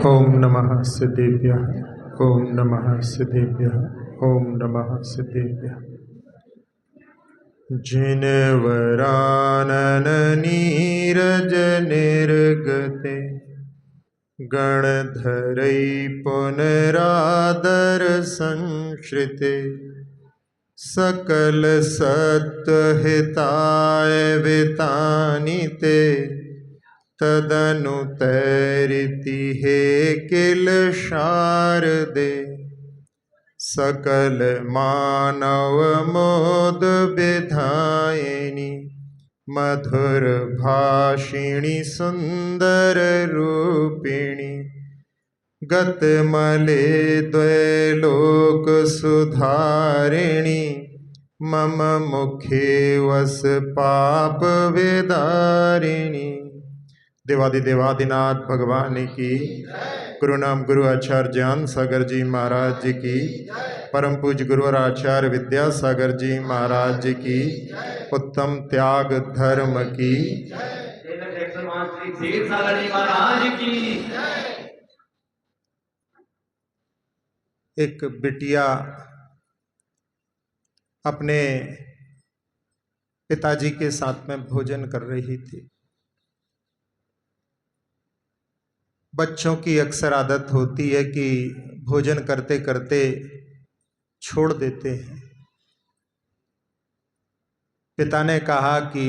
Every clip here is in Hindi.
ओम नमः सिद्धेभ्यः। ओम नमः सिद्धेभ्यः। ओम नमः सिद्धेभ्यः। जिन वरानन नीरज निर्गते गणधरै पुनरादर संश्रिते सकल सत्वहिताय वितानिते तदनुतैरिति हे किल शारदे सकल मानव मोद विधायिनी मधुर भाषिणी सुंदर रूपिणी गतमले द्वैलोक सुधारिणी मम मुखे वस पाप विदारिणी। देवादिदेवादिनाथ भगवान की, गुरु नाम गुरु आचार्य ज्ञान सागर जी महाराज जी की, परम पूज्य गुरु और आचार्य विद्यासागर जी महाराज जी की, उत्तम त्याग धर्म की, एक बिटिया अपने पिताजी के साथ में भोजन कर रही थी। बच्चों की अक्सर आदत होती है कि भोजन करते करते छोड़ देते हैं। पिता ने कहा कि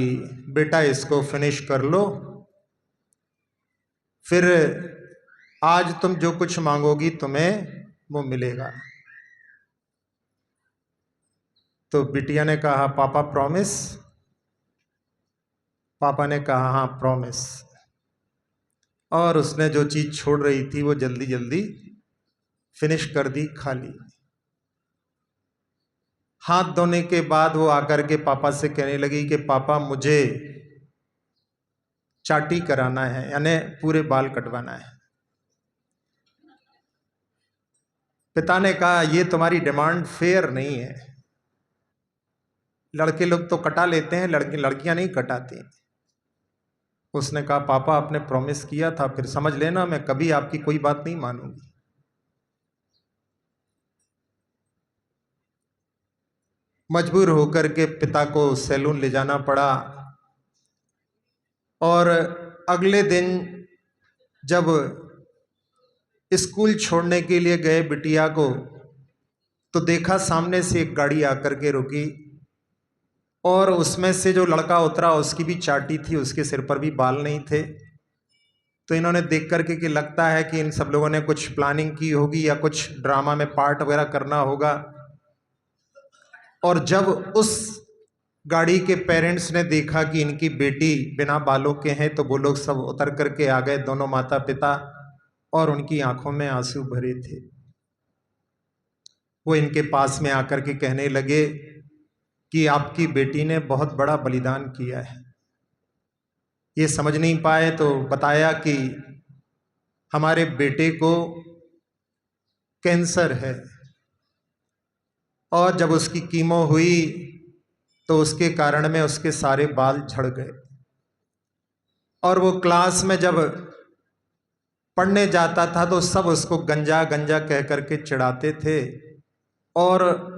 बेटा इसको फिनिश कर लो, फिर आज तुम जो कुछ मांगोगी तुम्हें वो मिलेगा। तो बिटिया ने कहा पापा प्रॉमिस। पापा ने कहा हाँ प्रॉमिस। और उसने जो चीज छोड़ रही थी वो जल्दी जल्दी फिनिश कर दी, खा ली। हाथ धोने के बाद वो आकर के पापा से कहने लगी कि पापा मुझे चाटी कराना है, यानी पूरे बाल कटवाना है। पिता ने कहा ये तुम्हारी डिमांड फेयर नहीं है, लड़के लोग तो कटा लेते हैं, लड़कियां नहीं कटाती। उसने कहा पापा आपने प्रॉमिस किया था, फिर समझ लेना मैं कभी आपकी कोई बात नहीं मानूंगी। मजबूर होकर के पिता को सैलून ले जाना पड़ा। और अगले दिन जब स्कूल छोड़ने के लिए गए बिटिया को, तो देखा सामने से एक गाड़ी आकर के रुकी और उसमें से जो लड़का उतरा उसकी भी चाटी थी, उसके सिर पर भी बाल नहीं थे। तो इन्होंने देख करके कि लगता है कि इन सब लोगों ने कुछ प्लानिंग की होगी या कुछ ड्रामा में पार्ट वगैरह करना होगा। और जब उस गाड़ी के पेरेंट्स ने देखा कि इनकी बेटी बिना बालों के हैं, तो वो लोग सब उतर करके आ गए, दोनों माता पिता, और उनकी आंखों में आंसू भरे थे। वो इनके पास में आकर के कहने लगे कि आपकी बेटी ने बहुत बड़ा बलिदान किया है। ये समझ नहीं पाए तो बताया कि हमारे बेटे को कैंसर है और जब उसकी कीमो हुई तो उसके कारण में उसके सारे बाल झड़ गए। और वो क्लास में जब पढ़ने जाता था तो सब उसको गंजा गंजा कह करके चिढ़ाते थे। और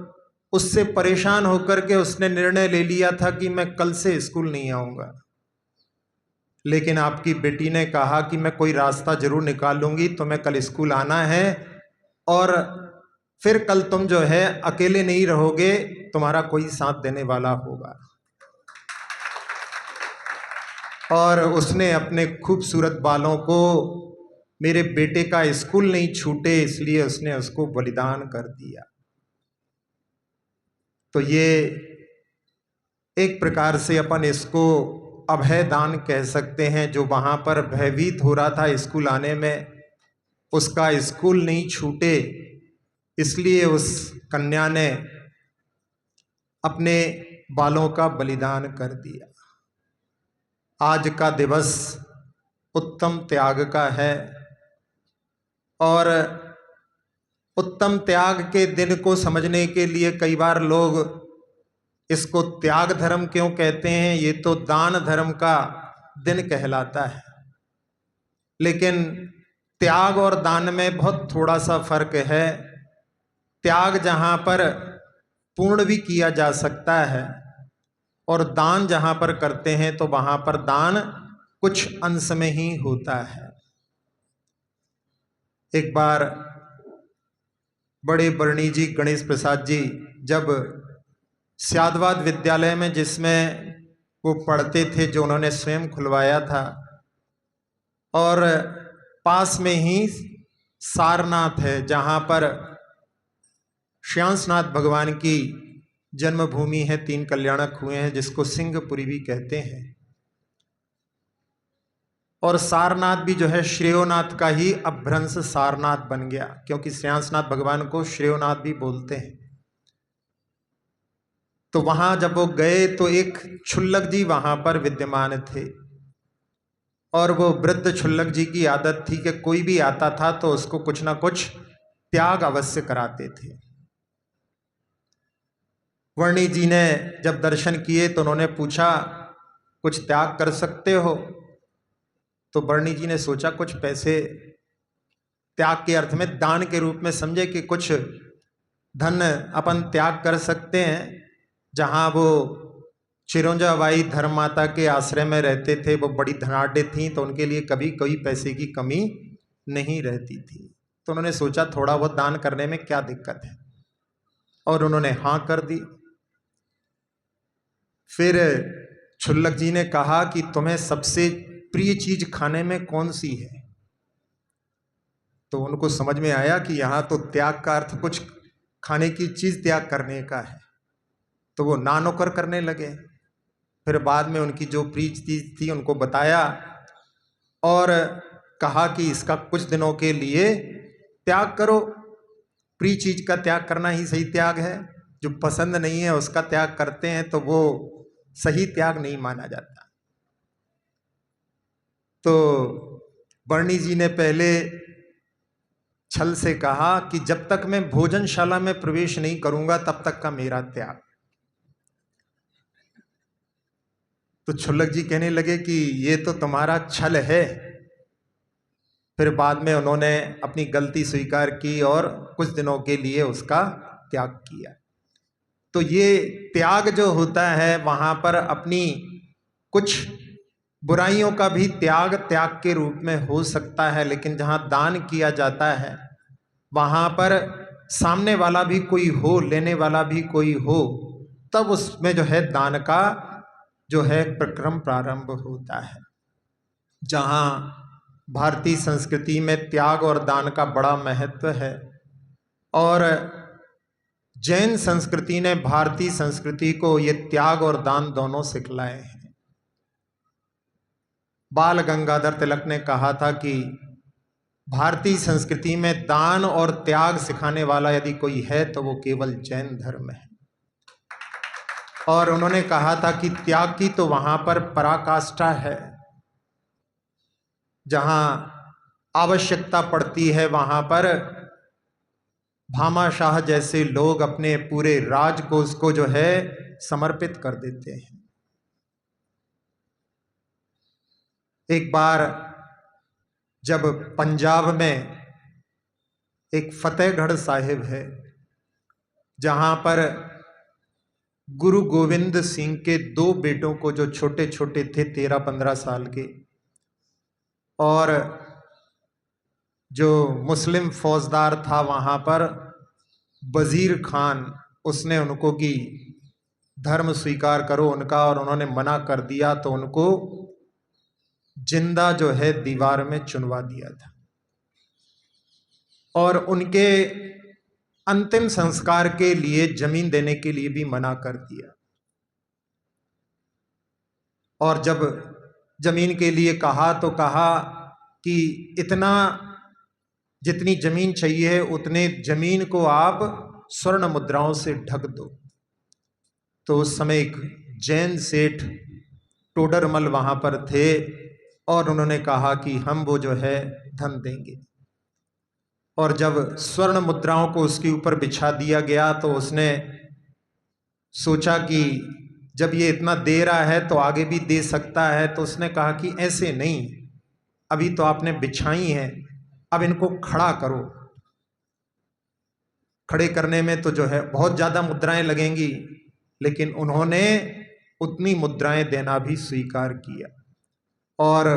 उससे परेशान होकर के उसने निर्णय ले लिया था कि मैं कल से स्कूल नहीं आऊंगा। लेकिन आपकी बेटी ने कहा कि मैं कोई रास्ता जरूर निकाल लूंगी, तुम्हें कल स्कूल आना है और फिर कल तुम जो है अकेले नहीं रहोगे, तुम्हारा कोई साथ देने वाला होगा। और उसने अपने खूबसूरत बालों को, मेरे बेटे का स्कूल नहीं छूटे इसलिए उसने उसको बलिदान कर दिया। तो ये एक प्रकार से अपन इसको अभय दान कह सकते हैं। जो वहां पर भयभीत हो रहा था स्कूल आने में, उसका स्कूल नहीं छूटे इसलिए उस कन्या ने अपने बालों का बलिदान कर दिया। आज का दिवस उत्तम त्याग का है और उत्तम त्याग के दिन को समझने के लिए कई बार लोग इसको त्याग धर्म क्यों कहते हैं, ये तो दान धर्म का दिन कहलाता है। लेकिन त्याग और दान में बहुत थोड़ा सा फर्क है। त्याग जहां पर पूर्ण भी किया जा सकता है और दान जहां पर करते हैं तो वहां पर दान कुछ अंश में ही होता है। एक बार बड़े बरणी जी गणेश प्रसाद जी जब स्यादवाद विद्यालय में जिसमें वो पढ़ते थे, जो उन्होंने स्वयं खुलवाया था, और पास में ही सारनाथ है जहां पर श्यांसनाथ भगवान की जन्मभूमि है, 3 कल्याणक हुए हैं जिसको सिंहपुरी भी कहते हैं। और सारनाथ भी जो है श्रेयोनाथ का ही अपभ्रंश सारनाथ बन गया, क्योंकि श्यांसनाथ भगवान को श्रेयोनाथ भी बोलते हैं। तो वहां जब वो गए तो एक क्षुल्लक जी वहां पर विद्यमान थे, और वो वृद्ध क्षुल्लक जी की आदत थी कि कोई भी आता था तो उसको कुछ ना कुछ त्याग अवश्य कराते थे। वर्णी जी ने जब दर्शन किए तो उन्होंने पूछा, कुछ त्याग कर सकते हो? तो वर्णी जी ने सोचा कुछ पैसे त्याग के अर्थ में दान के रूप में समझे कि कुछ धन अपन त्याग कर सकते हैं। जहां वो चिरंजाबाई धर्म माता के आश्रय में रहते थे, वो बड़ी धनाढ़ थी, तो उनके लिए कभी कोई पैसे की कमी नहीं रहती थी। तो उन्होंने सोचा थोड़ा बहुत दान करने में क्या दिक्कत है, और उन्होंने हाँ कर दी। फिर क्षुल्लक जी ने कहा कि तुम्हें सबसे प्रिय चीज खाने में कौन सी है? तो उनको समझ में आया कि यहाँ तो त्याग का अर्थ कुछ खाने की चीज त्याग करने का है, तो वो ना नौकर करने लगे। फिर बाद में उनकी जो प्रिय चीज थी उनको बताया और कहा कि इसका कुछ दिनों के लिए त्याग करो। प्रिय चीज का त्याग करना ही सही त्याग है, जो पसंद नहीं है उसका त्याग करते हैं तो वो सही त्याग नहीं माना जाता। तो वर्णी जी ने पहले छल से कहा कि जब तक मैं भोजनशाला में प्रवेश नहीं करूंगा तब तक का मेरा त्याग। तो क्षुल्लक जी कहने लगे कि ये तो तुम्हारा छल है। फिर बाद में उन्होंने अपनी गलती स्वीकार की और कुछ दिनों के लिए उसका त्याग किया। तो ये त्याग जो होता है वहां पर अपनी कुछ बुराइयों का भी त्याग त्याग के रूप में हो सकता है, लेकिन जहां दान किया जाता है वहां पर सामने वाला भी कोई हो, लेने वाला भी कोई हो, तब उसमें जो है दान का जो है प्रक्रम प्रारंभ होता है। जहां भारतीय संस्कृति में त्याग और दान का बड़ा महत्व है, और जैन संस्कृति ने भारतीय संस्कृति को ये त्याग और दान दोनों सिखलाए हैं। बाल गंगाधर तिलक ने कहा था कि भारतीय संस्कृति में दान और त्याग सिखाने वाला यदि कोई है तो वो केवल जैन धर्म है। और उन्होंने कहा था कि त्याग की तो वहां पर पराकाष्ठा है, जहां आवश्यकता पड़ती है वहां पर भामाशाह जैसे लोग अपने पूरे राजकोष को जो है समर्पित कर देते हैं। एक बार जब पंजाब में एक फतेहगढ़ साहिब है, जहां पर गुरु गोविंद सिंह के 2 बेटों को, जो छोटे छोटे थे 13-15 साल के, और जो मुस्लिम फौजदार था वहां पर वजीर खान, उसने उनको कि धर्म स्वीकार करो उनका, और उन्होंने मना कर दिया तो उनको जिंदा जो है दीवार में चुनवा दिया था, और उनके अंतिम संस्कार के लिए जमीन देने के लिए भी मना कर दिया। और जब जमीन के लिए कहा तो कहा कि इतना जितनी जमीन चाहिए उतने जमीन को आप स्वर्ण मुद्राओं से ढक दो। तो उस समय एक जैन सेठ टोडरमल वहां पर थे, और उन्होंने कहा कि हम वो जो है धन देंगे। और जब स्वर्ण मुद्राओं को उसके ऊपर बिछा दिया गया तो उसने सोचा कि जब ये इतना दे रहा है तो आगे भी दे सकता है, तो उसने कहा कि ऐसे नहीं, अभी तो आपने बिछाई है, अब इनको खड़ा करो। खड़े करने में तो जो है बहुत ज्यादा मुद्राएं लगेंगी, लेकिन उन्होंने उतनी मुद्राएं देना भी स्वीकार किया और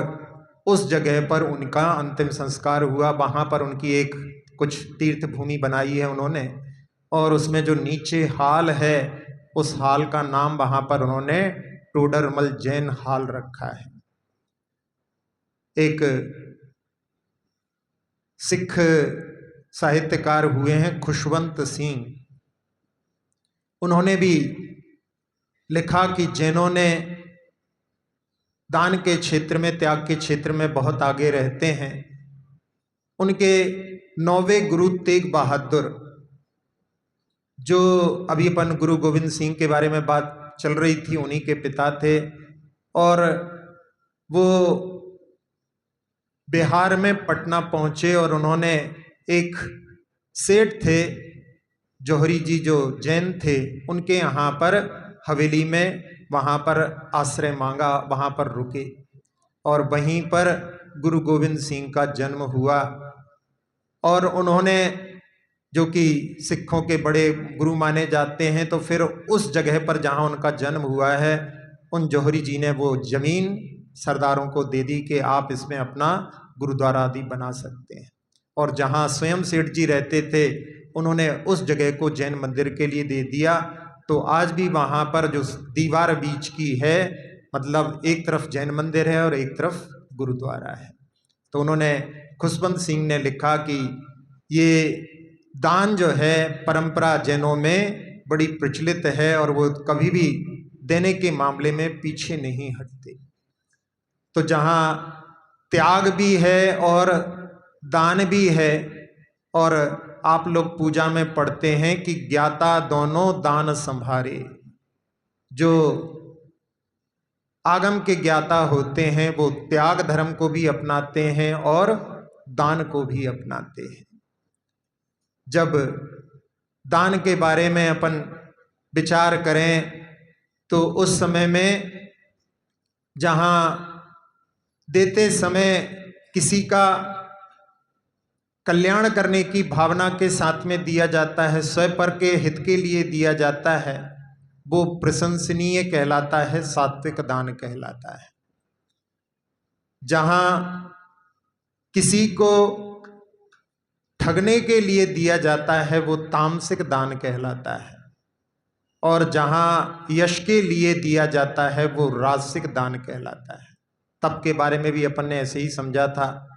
उस जगह पर उनका अंतिम संस्कार हुआ। वहां पर उनकी एक कुछ तीर्थ भूमि बनाई है उन्होंने, और उसमें जो नीचे हाल है उस हाल का नाम वहां पर उन्होंने टोडरमल जैन हाल रखा है। एक सिख साहित्यकार हुए हैं खुशवंत सिंह, उन्होंने भी लिखा कि जैनों ने दान के क्षेत्र में, त्याग के क्षेत्र में बहुत आगे रहते हैं। उनके 9वें गुरु तेग बहादुर, जो अभी अपन गुरु गोविंद सिंह के बारे में बात चल रही थी, उन्हीं के पिता थे। और वो बिहार में पटना पहुंचे और उन्होंने एक सेठ थे जौहरी जी, जो जैन थे, उनके यहाँ पर हवेली में वहाँ पर आश्रय मांगा, वहाँ पर रुके और वहीं पर गुरु गोविंद सिंह का जन्म हुआ। और उन्होंने, जो कि सिखों के बड़े गुरु माने जाते हैं, तो फिर उस जगह पर जहाँ उनका जन्म हुआ है, उन जौहरी जी ने वो जमीन सरदारों को दे दी कि आप इसमें अपना गुरुद्वारा आदि बना सकते हैं। और जहाँ स्वयं सेठ जी रहते थे, उन्होंने उस जगह को जैन मंदिर के लिए दे दिया। तो आज भी वहाँ पर जो दीवार बीच की है, मतलब एक तरफ जैन मंदिर है और एक तरफ गुरुद्वारा है। तो उन्होंने, खुशवंत सिंह ने लिखा कि ये दान जो है परंपरा जैनों में बड़ी प्रचलित है और वो कभी भी देने के मामले में पीछे नहीं हटते। तो जहाँ त्याग भी है और दान भी है, और आप लोग पूजा में पढ़ते हैं कि ज्ञाता दोनों दान संभारे। जो आगम के ज्ञाता होते हैं वो त्याग धर्म को भी अपनाते हैं और दान को भी अपनाते हैं। जब दान के बारे में अपन विचार करें तो उस समय में जहाँ देते समय किसी का कल्याण करने की भावना के साथ में दिया जाता है, स्वपर के हित के लिए दिया जाता है, वो प्रशंसनीय कहलाता है, सात्विक दान कहलाता है। जहाँ किसी को ठगने के लिए दिया जाता है वो तामसिक दान कहलाता है, और जहाँ यश के लिए दिया जाता है वो राजसिक दान कहलाता है। तप के बारे में भी अपन ने ऐसे ही समझा था।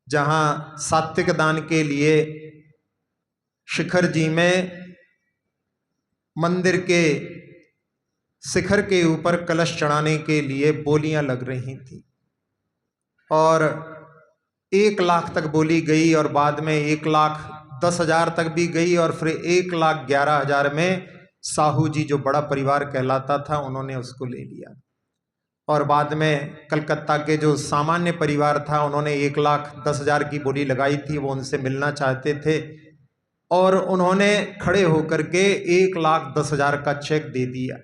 जहाँ सात्विक दान के लिए शिखर जी में मंदिर के शिखर के ऊपर कलश चढ़ाने के लिए बोलियां लग रही थी और 1 लाख तक बोली गई और बाद में 1,10,000 तक भी गई और फिर 1,11,000 में साहू जी, जो बड़ा परिवार कहलाता था, उन्होंने उसको ले लिया। और बाद में कलकत्ता के जो सामान्य परिवार था, उन्होंने 1,10,000 की बोली लगाई थी, वो उनसे मिलना चाहते थे और उन्होंने खड़े होकर के 1,10,000 का चेक दे दिया।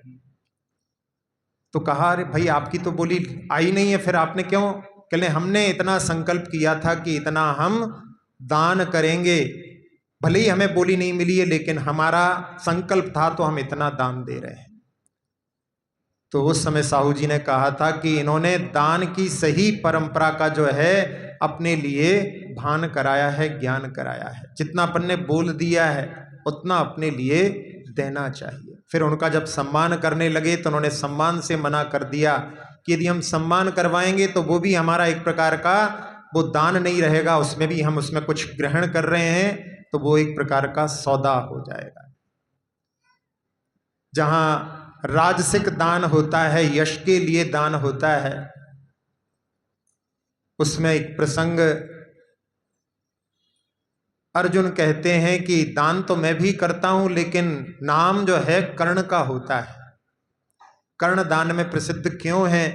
तो कहा, अरे भाई आपकी तो बोली आई नहीं है, फिर आपने क्यों? कहले हमने इतना संकल्प किया था कि इतना हम दान करेंगे, भले ही हमें बोली नहीं मिली है लेकिन हमारा संकल्प था तो हम इतना दान दे रहे हैं। तो उस समय साहू जी ने कहा था कि इन्होंने दान की सही परंपरा का जो है अपने लिए भान कराया है, ज्ञान कराया है। जितना अपन ने बोल दिया है उतना अपने लिए देना चाहिए। फिर उनका जब सम्मान करने लगे तो उन्होंने सम्मान से मना कर दिया कि यदि हम सम्मान करवाएंगे तो वो भी हमारा एक प्रकार का वो दान नहीं रहेगा, उसमें भी हम उसमें कुछ ग्रहण कर रहे हैं तो वो एक प्रकार का सौदा हो जाएगा। जहां राजसिक दान होता है, यश के लिए दान होता है, उसमें एक प्रसंग अर्जुन कहते हैं कि दान तो मैं भी करता हूं लेकिन नाम जो है कर्ण का होता है। कर्ण दान में प्रसिद्ध क्यों है?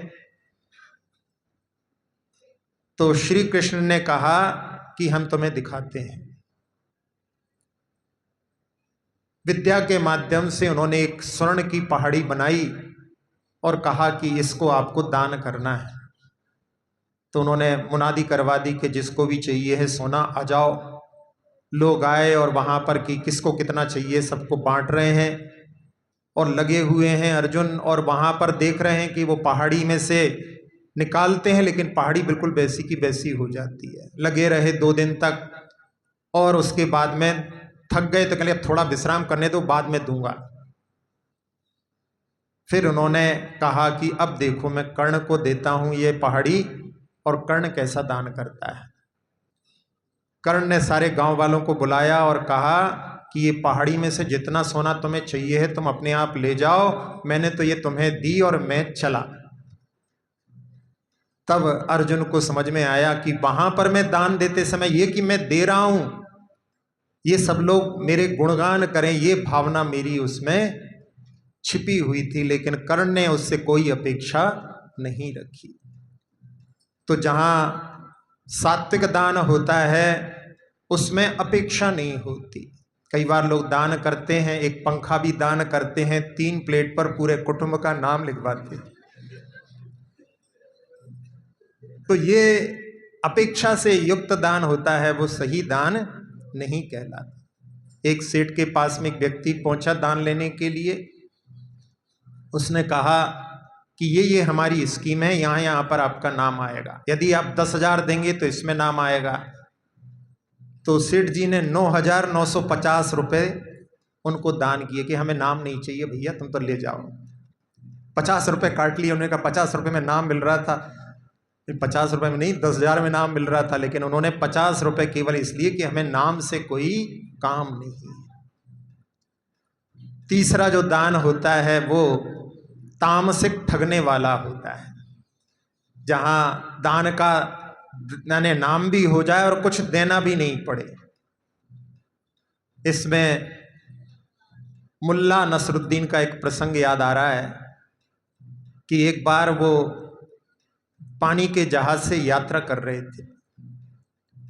तो श्री कृष्ण ने कहा कि हम तुम्हें दिखाते हैं। विद्या के माध्यम से उन्होंने एक स्वर्ण की पहाड़ी बनाई और कहा कि इसको आपको दान करना है। तो उन्होंने मुनादी करवा दी कि जिसको भी चाहिए है सोना आ जाओ। लोग आए और वहाँ पर कि किसको कितना चाहिए सबको बांट रहे हैं और लगे हुए हैं अर्जुन, और वहाँ पर देख रहे हैं कि वो पहाड़ी में से निकालते हैं लेकिन पहाड़ी बिल्कुल वैसी की वैसी हो जाती है। लगे रहे 2 दिन तक और उसके बाद में थक गए तो कहले अब थोड़ा विश्राम करने दो, बाद में दूंगा। फिर उन्होंने कहा कि अब देखो मैं कर्ण को देता हूं ये पहाड़ी, और कर्ण कैसा दान करता है। कर्ण ने सारे गांव वालों को बुलाया और कहा कि ये पहाड़ी में से जितना सोना तुम्हें चाहिए है तुम अपने आप ले जाओ, मैंने तो ये तुम्हें दी और मैं चला। तब अर्जुन को समझ में आया कि वहां पर मैं दान देते समय ये कि मैं दे रहा हूं, ये सब लोग मेरे गुणगान करें, ये भावना मेरी उसमें छिपी हुई थी, लेकिन कर्ण ने उससे कोई अपेक्षा नहीं रखी। तो जहां सात्विक दान होता है उसमें अपेक्षा नहीं होती। कई बार लोग दान करते हैं, एक पंखा भी दान करते हैं, 3 प्लेट पर पूरे कुटुंब का नाम लिखवाते हैं। तो ये अपेक्षा से युक्त दान होता है, वो सही दान नहीं कहलाता। एक सेठ के पास में एक व्यक्ति पहुंचा दान लेने के लिए। उसने कहा कि ये हमारी स्कीम है, यहाँ पर आपका नाम आएगा, यदि आप 10,000 देंगे तो इसमें नाम आएगा। तो सेठ जी ने 9,950 रुपये उनको दान किए कि हमें नाम नहीं चाहिए भैया, तुम तो ले जाओ। 50 रुपये काट लिए। उन्होंने कहा 50 रुपये में नाम मिल रहा था, 50 रुपये में नहीं 10,000 में नाम मिल रहा था, लेकिन उन्होंने 50 रुपये केवल इसलिए कि हमें नाम से कोई काम नहीं। तीसरा जो दान होता है वो तामसिक ठगने वाला होता है, जहां दान का यानी नाम भी हो जाए और कुछ देना भी नहीं पड़े। इसमें मुल्ला नसरुद्दीन का एक प्रसंग याद आ रहा है कि एक बार वो पानी के जहाज से यात्रा कर रहे थे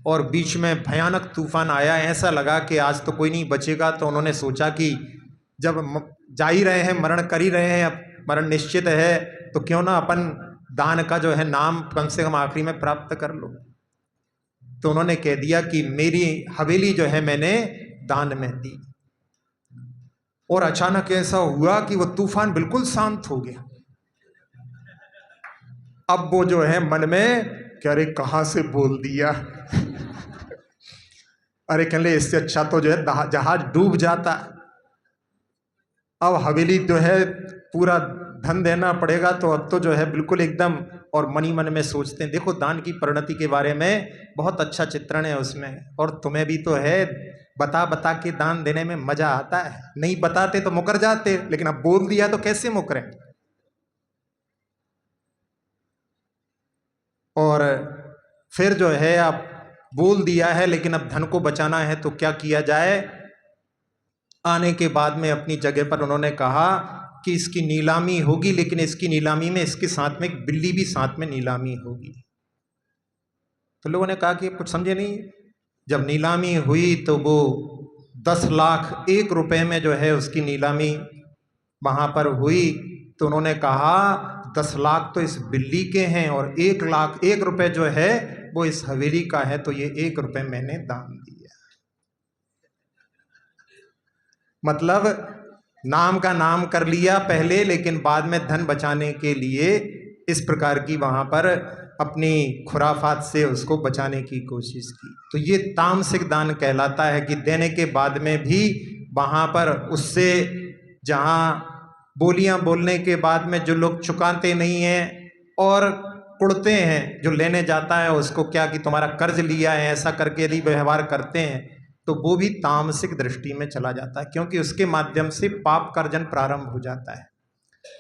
और बीच में भयानक तूफान आया। ऐसा लगा कि आज तो कोई नहीं बचेगा। तो उन्होंने सोचा कि जब जा ही रहे हैं, मरण कर ही रहे हैं, अब मरण निश्चित है, तो क्यों ना अपन दान का जो है नाम कम से कम आखिरी में प्राप्त कर लो। तो उन्होंने कह दिया कि मेरी हवेली जो है मैंने दान में दी। और अचानक ऐसा हुआ कि वो तूफान बिल्कुल शांत हो गया। अब वो जो है मन में कि अरे कहां से बोल दिया अरे कहले इससे अच्छा तो जो है जहाज डूब जाता। अब हवेली जो है पूरा धन देना पड़ेगा, तो अब तो जो है बिल्कुल एकदम। और मनी मन में सोचते हैं, देखो दान की परिणति के बारे में बहुत अच्छा चित्रण है उसमें, और तुम्हें भी तो है, बता बता के दान देने में मजा आता है। नहीं बताते तो मुकर जाते, लेकिन अब बोल दिया तो कैसे मुकरें। और फिर जो है अब बोल दिया है, लेकिन अब धन को बचाना है तो क्या किया जाए। आने के बाद में अपनी जगह पर उन्होंने कहा कि इसकी नीलामी होगी, लेकिन इसकी नीलामी में इसके साथ में एक बिल्ली भी साथ में नीलामी होगी। तो लोगों ने कहा कि कुछ समझे नहीं। जब नीलामी हुई तो वो 10,01,000 रुपए में जो है उसकी नीलामी वहां पर हुई। तो उन्होंने कहा 10 लाख तो इस बिल्ली के हैं और 1,01,000 रुपए जो है वो इस हवेली का है, तो ये 1 रुपए मैंने दान दिया। मतलब नाम का नाम कर लिया पहले, लेकिन बाद में धन बचाने के लिए इस प्रकार की वहां पर अपनी खुराफात से उसको बचाने की कोशिश की। तो ये तामसिक दान कहलाता है कि देने के बाद में भी वहां पर उससे, जहां बोलियां बोलने के बाद में जो लोग चुकाते नहीं हैं और कुड़ते हैं, जो लेने जाता है उसको क्या कि तुम्हारा कर्ज लिया है, ऐसा करके यदि व्यवहार करते हैं तो वो भी तामसिक दृष्टि में चला जाता है, क्योंकि उसके माध्यम से पाप का अर्जन प्रारंभ हो जाता है।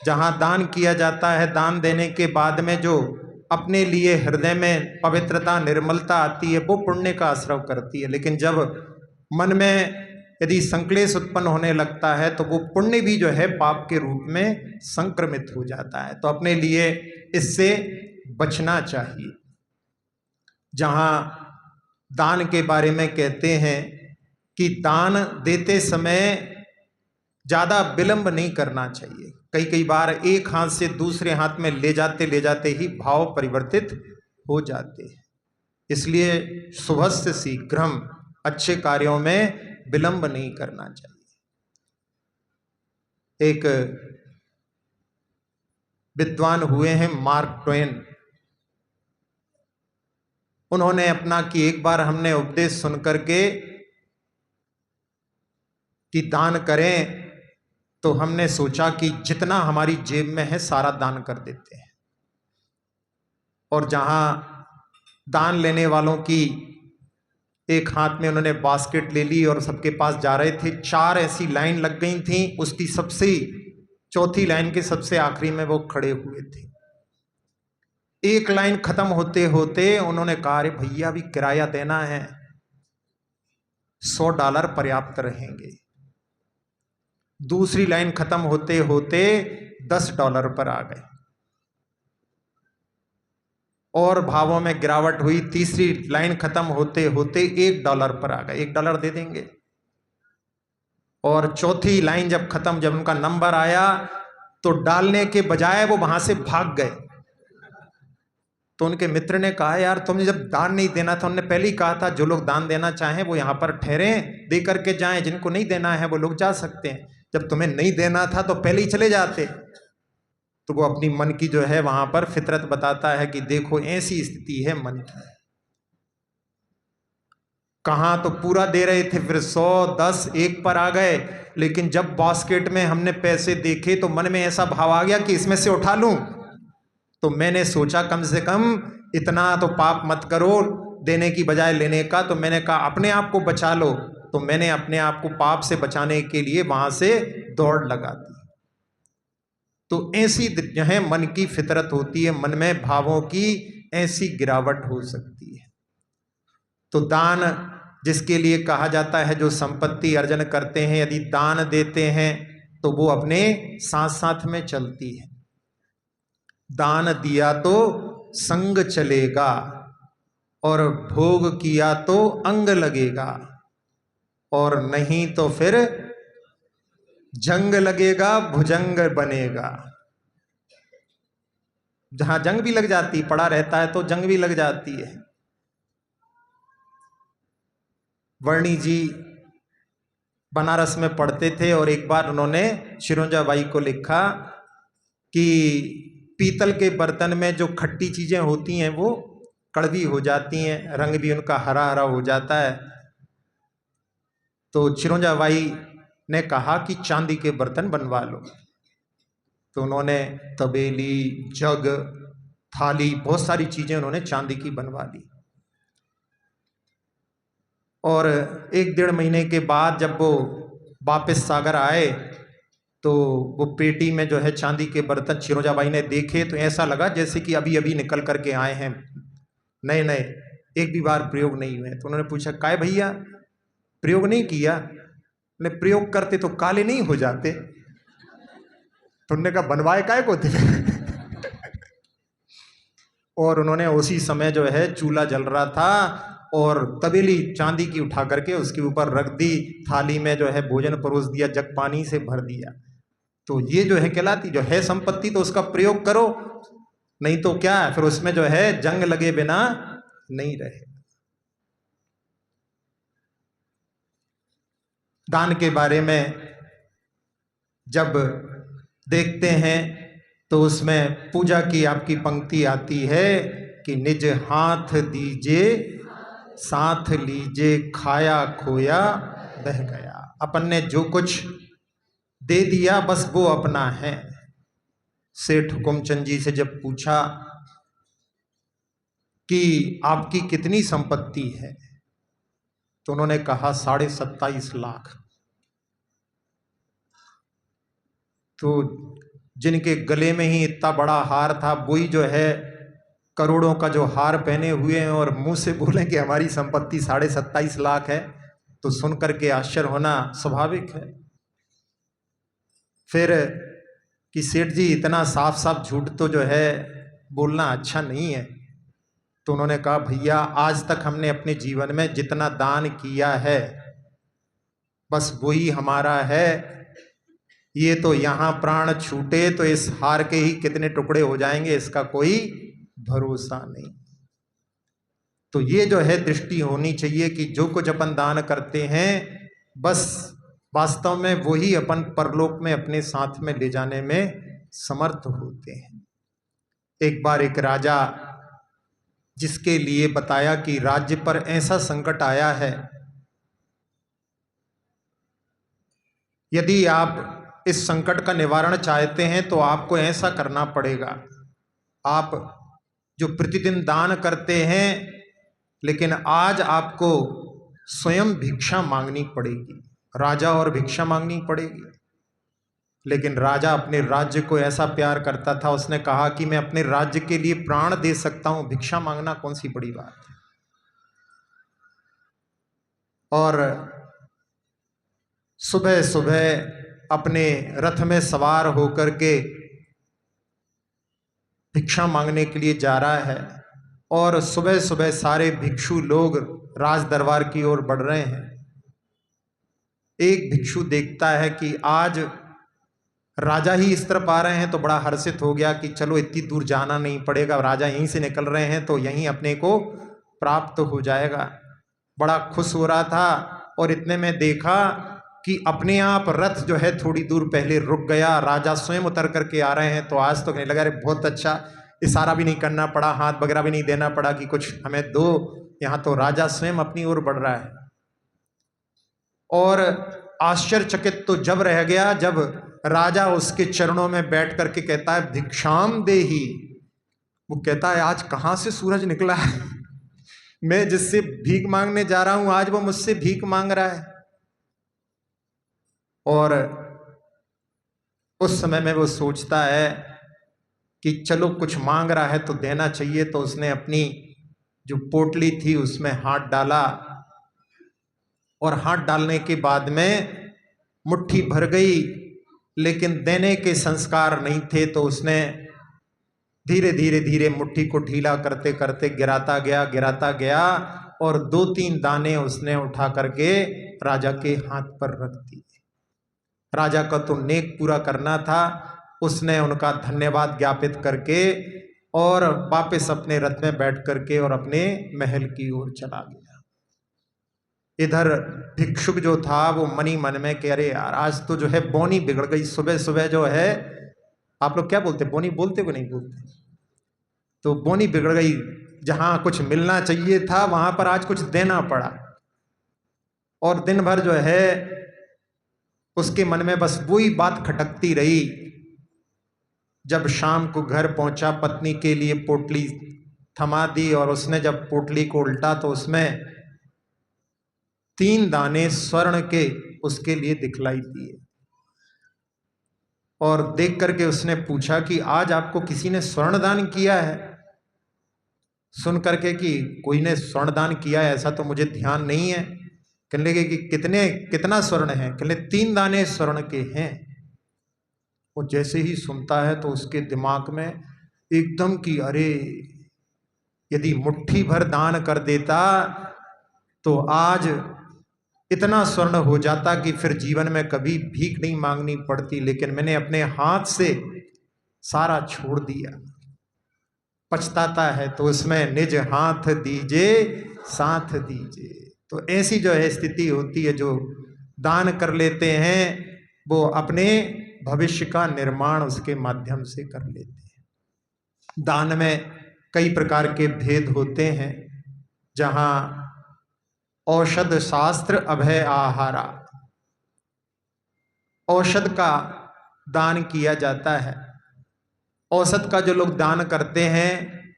जहां दान किया जाता है, दान देने के बाद में जो अपने लिए हृदय में पवित्रता निर्मलता आती है, वो पुण्य का आश्रव करती है। लेकिन जब मन में यदि संक्लेश उत्पन्न होने लगता है तो वो पुण्य भी जो है पाप के रूप में संक्रमित हो जाता है। तो अपने लिए इससे बचना चाहिए। जहां दान के बारे में कहते हैं कि दान देते समय ज्यादा विलंब नहीं करना चाहिए। कई बार एक हाथ से दूसरे हाथ में ले जाते ही भाव परिवर्तित हो जाते हैं। इसलिए शुभस्य शीघ्रम, अच्छे कार्यों में विलंब नहीं करना चाहिए। एक विद्वान हुए हैं मार्क ट्वेन, उन्होंने अपना कि एक बार हमने उपदेश सुनकर के कि दान करें, तो हमने सोचा कि जितना हमारी जेब में है सारा दान कर देते हैं। और जहां दान लेने वालों की एक हाथ में उन्होंने बास्केट ले ली और सबके पास जा रहे थे, 4 ऐसी लाइन लग गई थी, उसकी सबसे चौथी लाइन के सबसे आखिरी में वो खड़े हुए थे। एक लाइन खत्म होते होते उन्होंने कहा, अरे भैया अभी किराया देना है, $100 पर्याप्त रहेंगे। दूसरी लाइन खत्म होते होते $10 पर आ गए और भावों में गिरावट हुई। तीसरी लाइन खत्म होते होते $1 पर आ गए, $1 दे देंगे। और चौथी लाइन जब खत्म, जब उनका नंबर आया तो डालने के बजाय वो वहां से भाग गए। तो उनके मित्र ने कहा, यार तुमने जब दान नहीं देना था, उन्होंने पहले ही कहा था जो लोग दान देना चाहें वो यहाँ पर ठहरे, दे करके जाएं, जिनको नहीं देना है वो लोग जा सकते हैं। जब तुम्हें नहीं देना था तो पहले ही चले जाते। तो वो अपनी मन की जो है वहां पर फितरत बताता है कि देखो ऐसी स्थिति है मन की। कहां तो पूरा दे रहे थे, फिर 100, 10, 1 पर आ गए। लेकिन जब बास्केट में हमने पैसे देखे तो मन में ऐसा भाव आ गया कि इसमें से उठा लूं। तो मैंने सोचा कम से कम इतना तो पाप मत करो देने की बजाय लेने का। तो मैंने कहा अपने आप को बचा लो। तो मैंने अपने आप को पाप से बचाने के लिए वहां से दौड़ लगा दी। तो ऐसी जो है मन की फितरत होती है, मन में भावों की ऐसी गिरावट हो सकती है। तो दान जिसके लिए कहा जाता है, जो संपत्ति अर्जन करते हैं, यदि दान देते हैं तो वो अपने साथ साथ में चलती है। दान दिया तो संग चलेगा और भोग किया तो अंग लगेगा, और नहीं तो फिर जंग लगेगा, भुजंग बनेगा। जहां जंग भी लग जाती, पड़ा रहता है तो जंग भी लग जाती है। वर्णी जी बनारस में पढ़ते थे और एक बार उन्होंने शिरोंजाबाई को लिखा कि पीतल के बर्तन में जो खट्टी चीजें होती हैं वो कड़वी हो जाती हैं, रंग भी उनका हरा हरा हो जाता है। तो शिरोंजाबाई ने कहा कि चांदी के बर्तन बनवा लो। तो उन्होंने तबेली, जग, थाली, बहुत सारी चीजें उन्होंने चांदी की बनवा ली। और 1-1.5 महीने के बाद जब वो वापस सागर आए तो वो पेटी में जो है चांदी के बर्तन शिरोंजाबाई ने देखे तो ऐसा लगा जैसे कि अभी अभी निकल करके आए हैं, नए नए, एक भी बार प्रयोग नहीं हुए। तो उन्होंने पूछा, काय भैया प्रयोग नहीं किया? ने प्रयोग करते तो काले नहीं हो जाते। तो उन्होंने कहा बनवाए काय को थे। और उन्होंने उसी समय जो है चूल्हा जल रहा था और तबेली चांदी की उठा करके उसके ऊपर रख दी, थाली में जो है भोजन परोस दिया, जग पानी से भर दिया। तो ये जो है कहलाती, जो है संपत्ति तो उसका प्रयोग करो, नहीं तो क्या है फिर उसमें जो है जंग लगे बिना नहीं रहे। दान के बारे में जब देखते हैं तो उसमें पूजा की आपकी पंक्ति आती है कि निज हाथ दीजे साथ लीजे, खाया खोया बह गया। अपन ने जो कुछ दे दिया बस वो अपना है। सेठ हुकुमचंद जी से जब पूछा कि आपकी कितनी संपत्ति है, तो उन्होंने कहा 27.5 लाख। तो जिनके गले में ही इतना बड़ा हार था वही जो है करोड़ों का जो हार पहने हुए हैं और मुंह से बोलें कि हमारी संपत्ति 27.5 लाख है, तो सुनकर के आश्चर्य होना स्वाभाविक है। फिर कि सेठ जी इतना साफ साफ झूठ तो जो है बोलना अच्छा नहीं है। तो उन्होंने कहा भैया आज तक हमने अपने जीवन में जितना दान किया है बस वही हमारा है। ये तो यहाँ प्राण छूटे तो इस हार के ही कितने टुकड़े हो जाएंगे इसका कोई भरोसा नहीं। तो ये जो है दृष्टि होनी चाहिए कि जो कुछ अपन दान करते हैं बस वास्तव में वही अपन परलोक में अपने साथ में ले जाने में समर्थ होते हैं। एक बार एक राजा, जिसके लिए बताया कि राज्य पर ऐसा संकट आया है, यदि आप इस संकट का निवारण चाहते हैं तो आपको ऐसा करना पड़ेगा, आप जो प्रतिदिन दान करते हैं लेकिन आज आपको स्वयं भिक्षा मांगनी पड़ेगी। राजा और भिक्षा मांगनी पड़ेगी। लेकिन राजा अपने राज्य को ऐसा प्यार करता था, उसने कहा कि मैं अपने राज्य के लिए प्राण दे सकता हूं, भिक्षा मांगना कौन सी बड़ी बात है। और सुबह सुबह अपने रथ में सवार होकर के भिक्षा मांगने के लिए जा रहा है और सुबह सुबह सारे भिक्षु लोग राज दरबार की ओर बढ़ रहे हैं। एक भिक्षु देखता है कि आज राजा ही इस तरफ आ रहे हैं तो बड़ा हर्षित हो गया कि चलो इतनी दूर जाना नहीं पड़ेगा, राजा यहीं से निकल रहे हैं तो यहीं अपने को प्राप्त हो जाएगा। बड़ा खुश हो रहा था और इतने में देखा कि अपने आप रथ जो है थोड़ी दूर पहले रुक गया, राजा स्वयं उतर करके आ रहे हैं। तो आज तो कहने लगा, अरे बहुत अच्छा, इशारा भी नहीं करना पड़ा, हाथ वगैरह भी नहीं देना पड़ा कि कुछ हमें दो, यहाँ तो राजा स्वयं अपनी ओर बढ़ रहा है। और आश्चर्यचकित तो जब रह गया जब राजा उसके चरणों में बैठ करके कहता है, भिक्षाम देहि। वो कहता है, आज कहाँ से सूरज निकला है, मैं जिससे भीख मांगने जा रहा हूं आज वो मुझसे भीख मांग रहा है। और उस समय में वो सोचता है कि चलो कुछ मांग रहा है तो देना चाहिए। तो उसने अपनी जो पोटली थी उसमें हाथ डाला और हाथ डालने के बाद में मुट्ठी भर गई, लेकिन देने के संस्कार नहीं थे। तो उसने धीरे धीरे धीरे मुट्ठी को ढीला करते करते गिराता गया और 2-3 दाने उसने उठा करके राजा के हाथ पर रख दिए। राजा का तो नेक पूरा करना था, उसने उनका धन्यवाद ज्ञापित करके और वापस अपने रथ में बैठ करके और अपने महल की ओर चला गया। इधर भिक्षुक जो था वो मनी मन में कह रहे, यार आज तो जो है बोनी बिगड़ गई, सुबह सुबह जो है, आप लोग क्या बोलते, बोनी बोलते को नहीं बोलते, तो बोनी बिगड़ गई, जहां कुछ मिलना चाहिए था वहां पर आज कुछ देना पड़ा। और दिन भर जो है उसके मन में बस वही बात खटकती रही। जब शाम को घर पहुंचा, पत्नी के लिए पोटली थमा दी और उसने जब पोटली को उल्टा तो उसमें 3 दाने स्वर्ण के उसके लिए दिखलाई दिए। और देख करके उसने पूछा कि आज आपको किसी ने स्वर्ण दान किया है। सुन करके कि कोई ने स्वर्ण दान किया है ऐसा तो मुझे ध्यान नहीं है। कहने लगे कि कितना स्वर्ण है, कहने 3 दाने स्वर्ण के हैं। वो जैसे ही सुनता है तो उसके दिमाग में एकदम कि अरे यदि मुट्ठी भर दान कर देता तो आज इतना स्वर्ण हो जाता कि फिर जीवन में कभी भीख नहीं मांगनी पड़ती, लेकिन मैंने अपने हाथ से सारा छोड़ दिया। पछताता है तो उसमें निज हाथ दीजे साथ दीजे। तो ऐसी जो है स्थिति होती है, जो दान कर लेते हैं वो अपने भविष्य का निर्माण उसके माध्यम से कर लेते हैं। दान में कई प्रकार के भेद होते हैं, जहां औषध शास्त्र अभय आहारा, औषध का दान किया जाता है। औषध का जो लोग दान करते हैं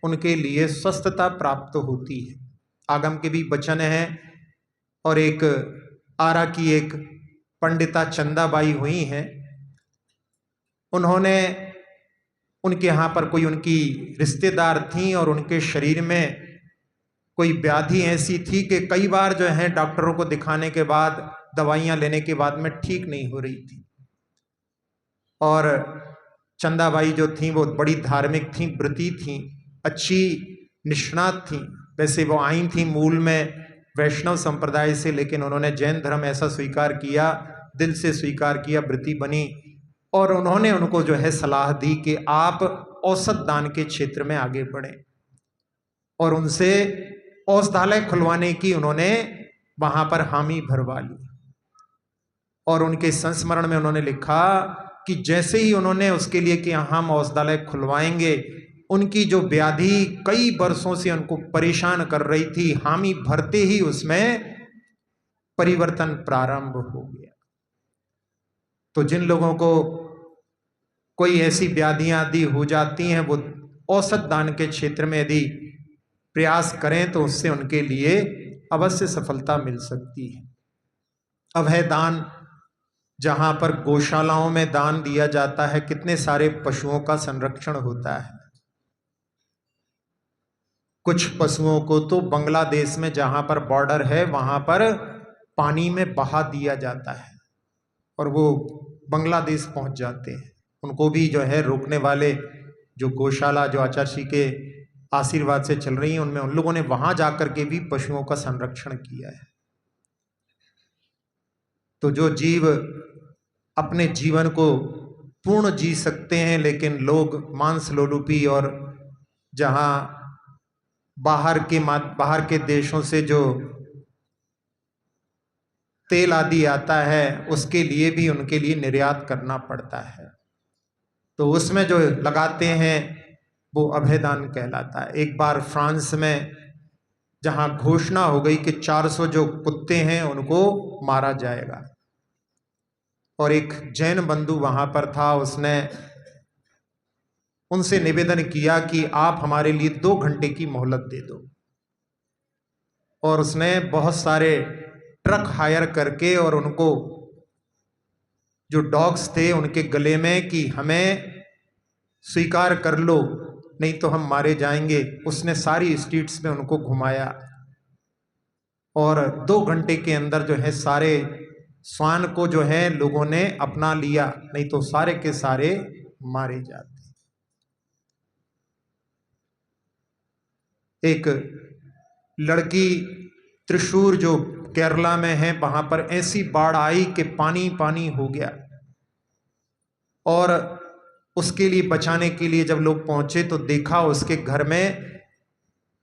उनके लिए स्वस्थता प्राप्त होती है। आगम के भी वचन है। और एक आरा की एक पंडिता चंदाबाई हुई हैं, उन्होंने उनके यहाँ पर कोई उनकी रिश्तेदार थी और उनके शरीर में कोई व्याधि ऐसी थी कि कई बार जो है डॉक्टरों को दिखाने के बाद, दवाइयाँ लेने के बाद में ठीक नहीं हो रही थी। और चंदाबाई जो थी वो बड़ी धार्मिक थी, व्रती थी, अच्छी निष्णात थी। वैसे वो आई थी मूल में वैष्णव संप्रदाय से, लेकिन उन्होंने जैन धर्म ऐसा स्वीकार किया, दिल से स्वीकार किया, व्रती बनी। और उन्होंने उनको जो है सलाह दी कि आप औषध दान के क्षेत्र में आगे बढ़ें। और उनसे औषधालय खुलवाने की उन्होंने वहां पर हामी भरवा ली। और उनके संस्मरण में उन्होंने लिखा कि जैसे ही उन्होंने उसके लिए कि हम औषधालय खुलवाएंगे, उनकी जो व्याधि कई वर्षों से उनको परेशान कर रही थी, हामी भरते ही उसमें परिवर्तन प्रारंभ हो गया। तो जिन लोगों को कोई ऐसी व्याधियां आदि हो जाती हैं, वो औषध दान के क्षेत्र में यदि प्रयास करें तो उससे उनके लिए अवश्य सफलता मिल सकती है। अभय दान, जहां पर गौशालाओं में दान दिया जाता है, कितने सारे पशुओं का संरक्षण होता है। कुछ पशुओं को तो बांग्लादेश में जहां पर बॉर्डर है वहां पर पानी में बहा दिया जाता है और वो बांग्लादेश पहुंच जाते हैं। उनको भी जो है रोकने वाले जो गौशाला जो आचार्य श्री के आशीर्वाद से चल रही है, उनमें उन लोगों ने वहां जाकर के भी पशुओं का संरक्षण किया है। तो जो जीव अपने जीवन को पूर्ण जी सकते हैं, लेकिन लोग मांस लोलुपी और जहां बाहर के देशों से जो तेल आदि आता है, उसके लिए भी उनके लिए निर्यात करना पड़ता है, तो उसमें जो लगाते हैं वो अभयदान कहलाता है। एक बार फ्रांस में जहां घोषणा हो गई कि 400 जो कुत्ते हैं उनको मारा जाएगा, और एक जैन बंधु वहां पर था, उसने उनसे निवेदन किया कि आप हमारे लिए 2 घंटे की मोहलत दे दो। और उसने बहुत सारे ट्रक हायर करके और उनको जो डॉग्स थे उनके गले में कि हमें स्वीकार कर लो, नहीं तो हम मारे जाएंगे, उसने सारी स्ट्रीट्स में उनको घुमाया और 2 घंटे के अंदर जो है सारे श्वान को जो है लोगों ने अपना लिया, नहीं तो सारे के सारे मारे जाते। एक लड़की त्रिशूर जो केरला में है, वहां पर ऐसी बाढ़ आई कि पानी पानी हो गया, और उसके लिए बचाने के लिए जब लोग पहुंचे तो देखा उसके घर में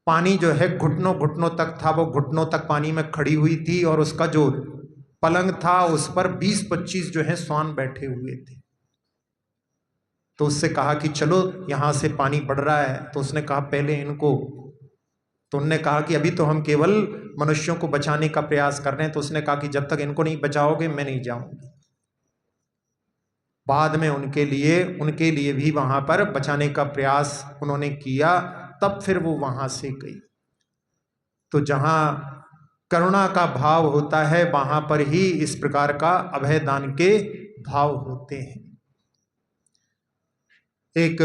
पानी जो है घुटनों घुटनों तक था, वो घुटनों तक पानी में खड़ी हुई थी, और उसका जो पलंग था उस पर 20-25 जो है श्वान बैठे हुए थे। तो उससे कहा कि चलो यहां से पानी बढ़ रहा है, तो उसने कहा पहले इनको, तो उन्होंने कहा कि अभी तो हम केवल मनुष्यों को बचाने का प्रयास कर रहे हैं, तो उसने कहा कि जब तक इनको नहीं बचाओगे मैं नहीं जाऊंगी। बाद में उनके लिए भी वहां पर बचाने का प्रयास उन्होंने किया, तब फिर वो वहां से गई। तो जहां करुणा का भाव होता है वहां पर ही इस प्रकार का अभय दान के भाव होते हैं। एक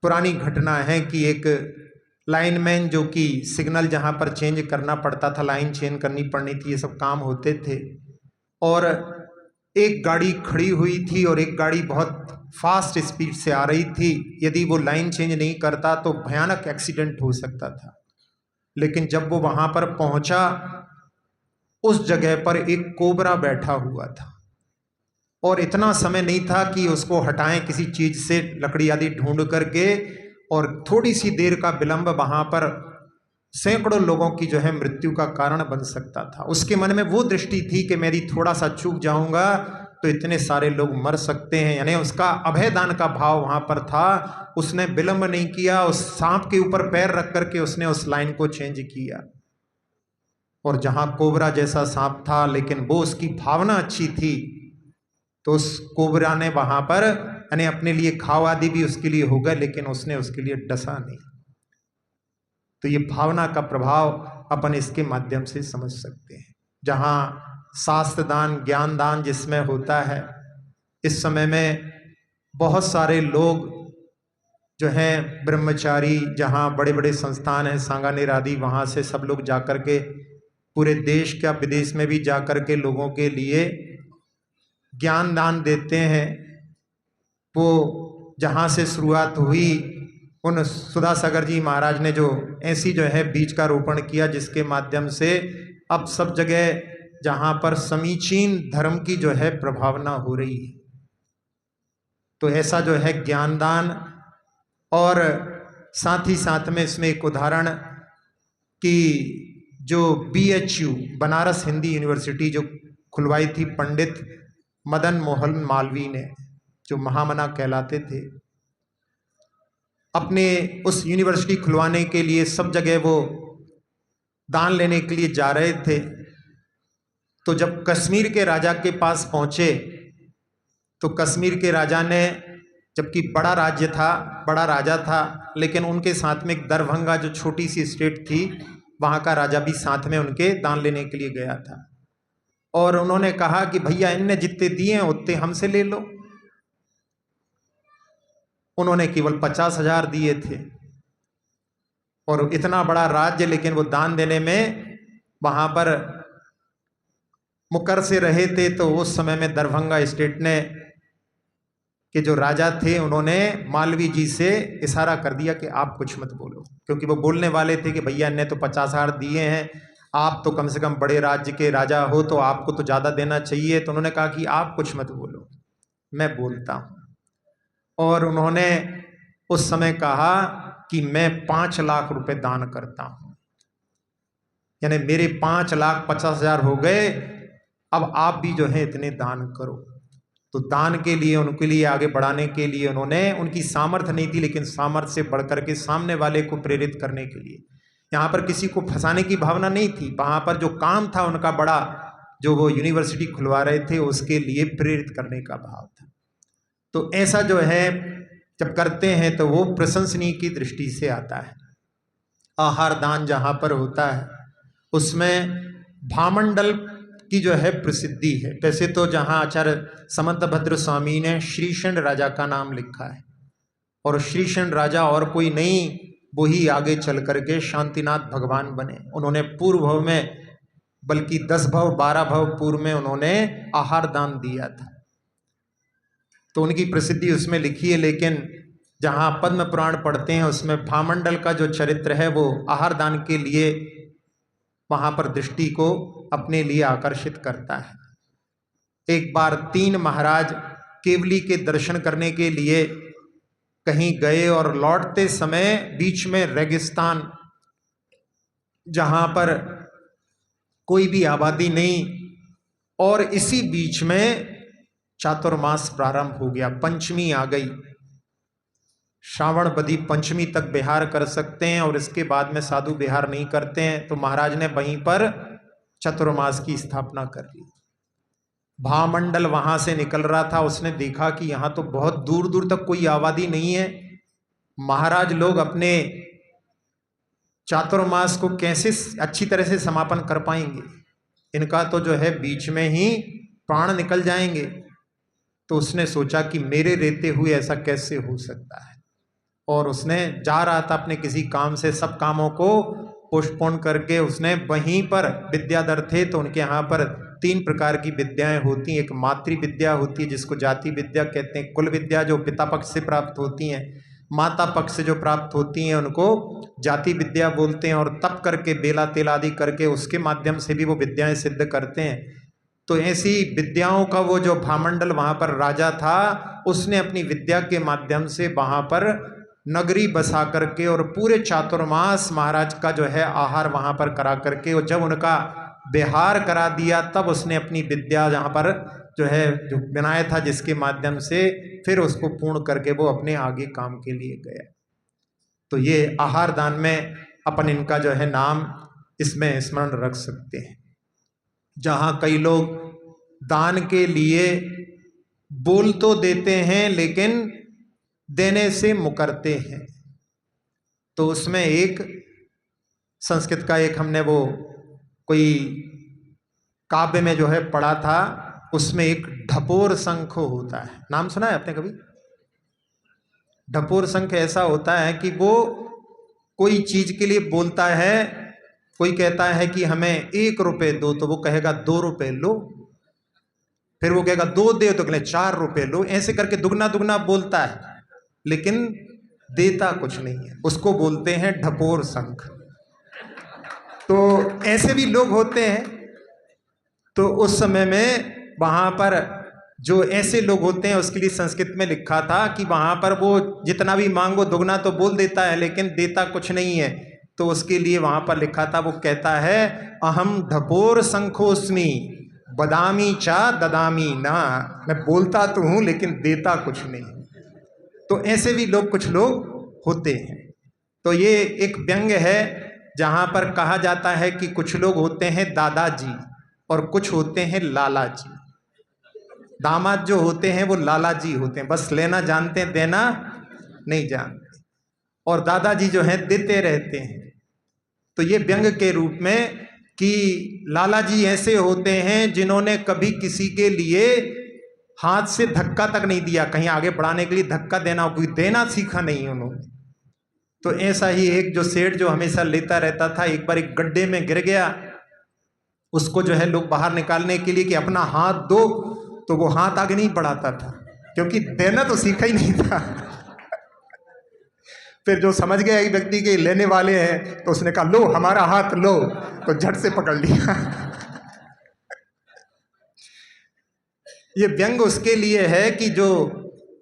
पुरानी घटना है कि एक लाइनमैन जो कि सिग्नल जहां पर चेंज करना पड़ता था, लाइन चेंज करनी पड़नी थी, ये सब काम होते थे, और एक गाड़ी खड़ी हुई थी और एक गाड़ी बहुत फास्ट स्पीड से आ रही थी। यदि वो लाइन चेंज नहीं करता तो भयानक एक्सीडेंट हो सकता था। लेकिन जब वो वहां पर पहुंचा, उस जगह पर एक कोबरा बैठा हुआ था, और इतना समय नहीं था कि उसको हटाएं किसी चीज से, लकड़ी आदि ढूंढ करके, और थोड़ी सी देर का विलंब वहां पर सैकड़ों लोगों की जो है मृत्यु का कारण बन सकता था। उसके मन में वो दृष्टि थी कि मैं यदि थोड़ा सा चूक जाऊंगा तो इतने सारे लोग मर सकते हैं, यानी उसका अभयदान का भाव वहां पर था। उसने विलंब नहीं किया, उस सांप के ऊपर पैर रख करके उसने उस लाइन को चेंज किया, और जहां कोबरा जैसा सांप था, लेकिन वो उसकी भावना अच्छी थी, तो उस कोबरा ने वहां पर यानी अपने लिए घाव आदि भी उसके लिए हो गए, लेकिन उसने उसके लिए डसा नहीं। तो ये भावना का प्रभाव अपन इसके माध्यम से समझ सकते हैं। जहां शास्त्र दान, ज्ञान दान जिसमें होता है, इस समय में बहुत सारे लोग जो हैं ब्रह्मचारी, जहां बड़े बड़े संस्थान हैं सांगानेर आदि, वहां से सब लोग जाकर के पूरे देश का विदेश में भी जाकर के लोगों के लिए ज्ञान दान देते हैं। वो जहां से शुरुआत हुई, उन सुधा सागर जी महाराज ने जो ऐसी जो है बीज का रोपण किया, जिसके माध्यम से अब सब जगह जहां पर समीचीन धर्म की जो है प्रभावना हो रही है। तो ऐसा जो है ज्ञान दान और साथ ही साथ में इसमें एक उदाहरण कि जो BHU बनारस हिंदी यूनिवर्सिटी जो खुलवाई थी पंडित मदन मोहन मालवीय ने, जो महामना कहलाते थे, अपने उस यूनिवर्सिटी खुलवाने के लिए सब जगह वो दान लेने के लिए जा रहे थे। तो जब कश्मीर के राजा के पास पहुंचे तो कश्मीर के राजा ने, जबकि बड़ा राज्य था, बड़ा राजा था, लेकिन उनके साथ में एक दरभंगा जो छोटी सी स्टेट थी, वहाँ का राजा भी साथ में उनके दान लेने के लिए गया था। और उन्होंने कहा कि भैया इनने जितने दिए हैं उतने हमसे ले लो। उन्होंने केवल 50,000 दिए थे और इतना बड़ा राज्य, लेकिन वो दान देने में वहाँ पर मुकर से रहे थे। तो उस समय में दरभंगा स्टेट ने कि जो राजा थे उन्होंने मालवीय जी से इशारा कर दिया कि आप कुछ मत बोलो, क्योंकि वो बोलने वाले थे कि भैया ने तो 50,000 दिए हैं, आप तो कम से कम बड़े राज्य के राजा हो तो आपको तो ज़्यादा देना चाहिए। तो उन्होंने कहा कि आप कुछ मत बोलो, मैं बोलता हूँ। और उन्होंने उस समय कहा कि मैं 5 लाख रुपए दान करता हूँ, यानी मेरे 5,50,000 हो गए, अब आप भी जो है इतने दान करो। तो दान के लिए, उनके लिए आगे बढ़ाने के लिए उन्होंने, उनकी सामर्थ्य नहीं थी लेकिन सामर्थ्य से बढ़कर के सामने वाले को प्रेरित करने के लिए, यहाँ पर किसी को फंसाने की भावना नहीं थी, वहाँ पर जो काम था उनका बड़ा, जो वो यूनिवर्सिटी खुलवा रहे थे उसके लिए प्रेरित करने का भाव था। तो ऐसा जो है जब करते हैं तो वो प्रशंसनीय की दृष्टि से आता है। आहार दान जहाँ पर होता है उसमें भामंडल की जो है प्रसिद्धि है। वैसे तो जहाँ आचार्य समंतभद्र स्वामी ने श्रीशंड राजा का नाम लिखा है, और श्रीशंड राजा और कोई नहीं, वो ही आगे चल करके शांतिनाथ भगवान बने। उन्होंने पूर्व भव में, बल्कि 10 भव 12 भव पूर्व में उन्होंने आहार दान दिया था, तो उनकी प्रसिद्धि उसमें लिखी है। लेकिन जहाँ पद्म पुराण पढ़ते हैं उसमें भामंडल का जो चरित्र है वो आहार दान के लिए वहाँ पर दृष्टि को अपने लिए आकर्षित करता है। एक बार 3 महाराज केवली के दर्शन करने के लिए कहीं गए और लौटते समय बीच में रेगिस्तान, जहाँ पर कोई भी आबादी नहीं, और इसी बीच में चातुर्मास प्रारंभ हो गया, पंचमी आ गई। श्रावण बदी पंचमी तक विहार कर सकते हैं और इसके बाद में साधु विहार नहीं करते हैं। तो महाराज ने वहीं पर चातुर्मास की स्थापना कर ली। भामंडल वहां से निकल रहा था, उसने देखा कि यहाँ तो बहुत दूर दूर तक कोई आबादी नहीं है, महाराज लोग अपने चातुर्मास को कैसे अच्छी तरह से समापन कर पाएंगे, इनका तो जो है बीच में ही प्राण निकल जाएंगे। तो उसने सोचा कि मेरे रहते हुए ऐसा कैसे हो सकता है, और उसने जा रहा था अपने किसी काम से, सब कामों को पोस्टपोन करके उसने वहीं पर, विद्याधर थे तो उनके यहाँ पर 3 प्रकार की विद्याएं होती हैं। एक मातृ विद्या होती है जिसको जाति विद्या कहते हैं, कुल विद्या जो पिता पक्ष से प्राप्त होती हैं, माता पक्ष से जो प्राप्त होती हैं उनको जाति विद्या बोलते हैं, और तप करके बेला तेल आदि करके उसके माध्यम से भी वो विद्याएं सिद्ध करते हैं। तो ऐसी विद्याओं का वो जो भामंडल वहाँ पर राजा था, उसने अपनी विद्या के माध्यम से वहाँ पर नगरी बसा करके और पूरे चातुर्मास महाराज का जो है आहार वहाँ पर करा करके, और जब उनका विहार करा दिया तब उसने अपनी विद्या जहाँ पर जो है जो बनाया था, जिसके माध्यम से फिर उसको पूर्ण करके वो अपने आगे काम के लिए गया। तो ये आहार दान में अपन इनका जो है नाम इसमें स्मरण रख सकते हैं। जहाँ कई लोग दान के लिए बोल तो देते हैं लेकिन देने से मुकरते हैं, तो उसमें एक संस्कृत का एक हमने वो कोई काव्य में जो है पढ़ा था, उसमें एक ढपोर शंख होता है, नाम सुना है आपने कभी? ढपोर शंख ऐसा होता है कि वो कोई चीज के लिए बोलता है, कोई कहता है कि हमें 1 रुपए दो, तो वो कहेगा 2 रुपए लो, फिर वो कहेगा 2 दे, तो कहेगा 4 रुपए लो, ऐसे करके दुगना दुगना बोलता है लेकिन देता कुछ नहीं है, उसको बोलते हैं ढपोर शंख। तो ऐसे भी लोग होते हैं। तो उस समय में वहां पर जो ऐसे लोग होते हैं उसके लिए संस्कृत में लिखा था कि वहां पर वो जितना भी मांगो दुगना तो बोल देता है लेकिन देता कुछ नहीं है। तो उसके लिए वहां पर लिखा था, वो कहता है अहम धपोर शंखोस्मि बदामी चा ददामी ना, मैं बोलता तो हूं लेकिन देता कुछ नहीं। तो ऐसे भी लोग कुछ लोग होते हैं। तो ये एक व्यंग है जहां पर कहा जाता है कि कुछ लोग होते हैं दादाजी और कुछ होते हैं लाला जी। दामाद जो होते हैं वो लाला जी होते हैं, बस लेना जानते हैं, देना नहीं जानते। और दादाजी जो हैं देते रहते हैं। तो ये व्यंग के रूप में कि लाला जी ऐसे होते हैं जिन्होंने कभी किसी के लिए हाथ से धक्का तक नहीं दिया, कहीं आगे बढ़ाने के लिए धक्का देना, कोई देना सीखा नहीं उन्होंने। तो ऐसा ही एक जो सेठ जो हमेशा लेता रहता था, एक बार एक गड्ढे में गिर गया, उसको जो है लोग बाहर निकालने के लिए कि अपना हाथ दो, तो वो हाथ आगे नहीं बढ़ाता था क्योंकि देना तो सीखा ही नहीं था। फिर जो समझ गया एक व्यक्ति के लेने वाले हैं तो उसने कहा लो हमारा हाथ लो, तो झट से पकड़ लिया। ये व्यंग उसके लिए है कि जो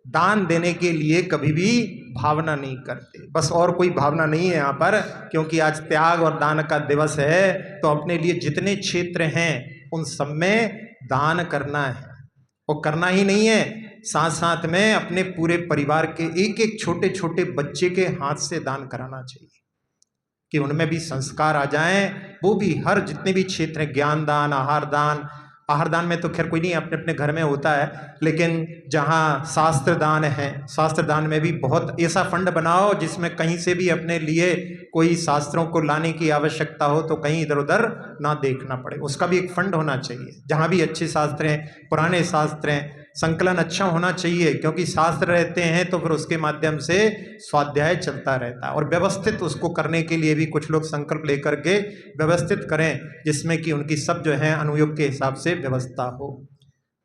दान देने के लिए कभी भी भावना नहीं करते, बस और कोई भावना नहीं है यहाँ पर। क्योंकि आज त्याग और दान का दिवस है, तो अपने लिए जितने क्षेत्र हैं उन सब में दान करना है। और करना ही नहीं है, साथ साथ में अपने पूरे परिवार के एक एक छोटे छोटे बच्चे के हाथ से दान कराना चाहिए कि उनमें भी संस्कार आ जाएं। वो भी हर जितने भी क्षेत्र हैं, ज्ञान दान, आहार दान में तो खैर कोई नहीं, अपने अपने घर में होता है, लेकिन जहाँ शास्त्र दान है, शास्त्र दान में भी बहुत ऐसा फंड बनाओ जिसमें कहीं से भी अपने लिए कोई शास्त्रों को लाने की आवश्यकता हो तो कहीं इधर उधर ना देखना पड़े, उसका भी एक फंड होना चाहिए। जहाँ भी अच्छे शास्त्र हैं, पुराने शास्त्र हैं, संकलन अच्छा होना चाहिए, क्योंकि शास्त्र रहते हैं तो फिर उसके माध्यम से स्वाध्याय चलता रहता है। और व्यवस्थित उसको करने के लिए भी कुछ लोग संकल्प लेकर के व्यवस्थित करें, जिसमें कि उनकी सब जो है अनुयोग के हिसाब से व्यवस्था हो।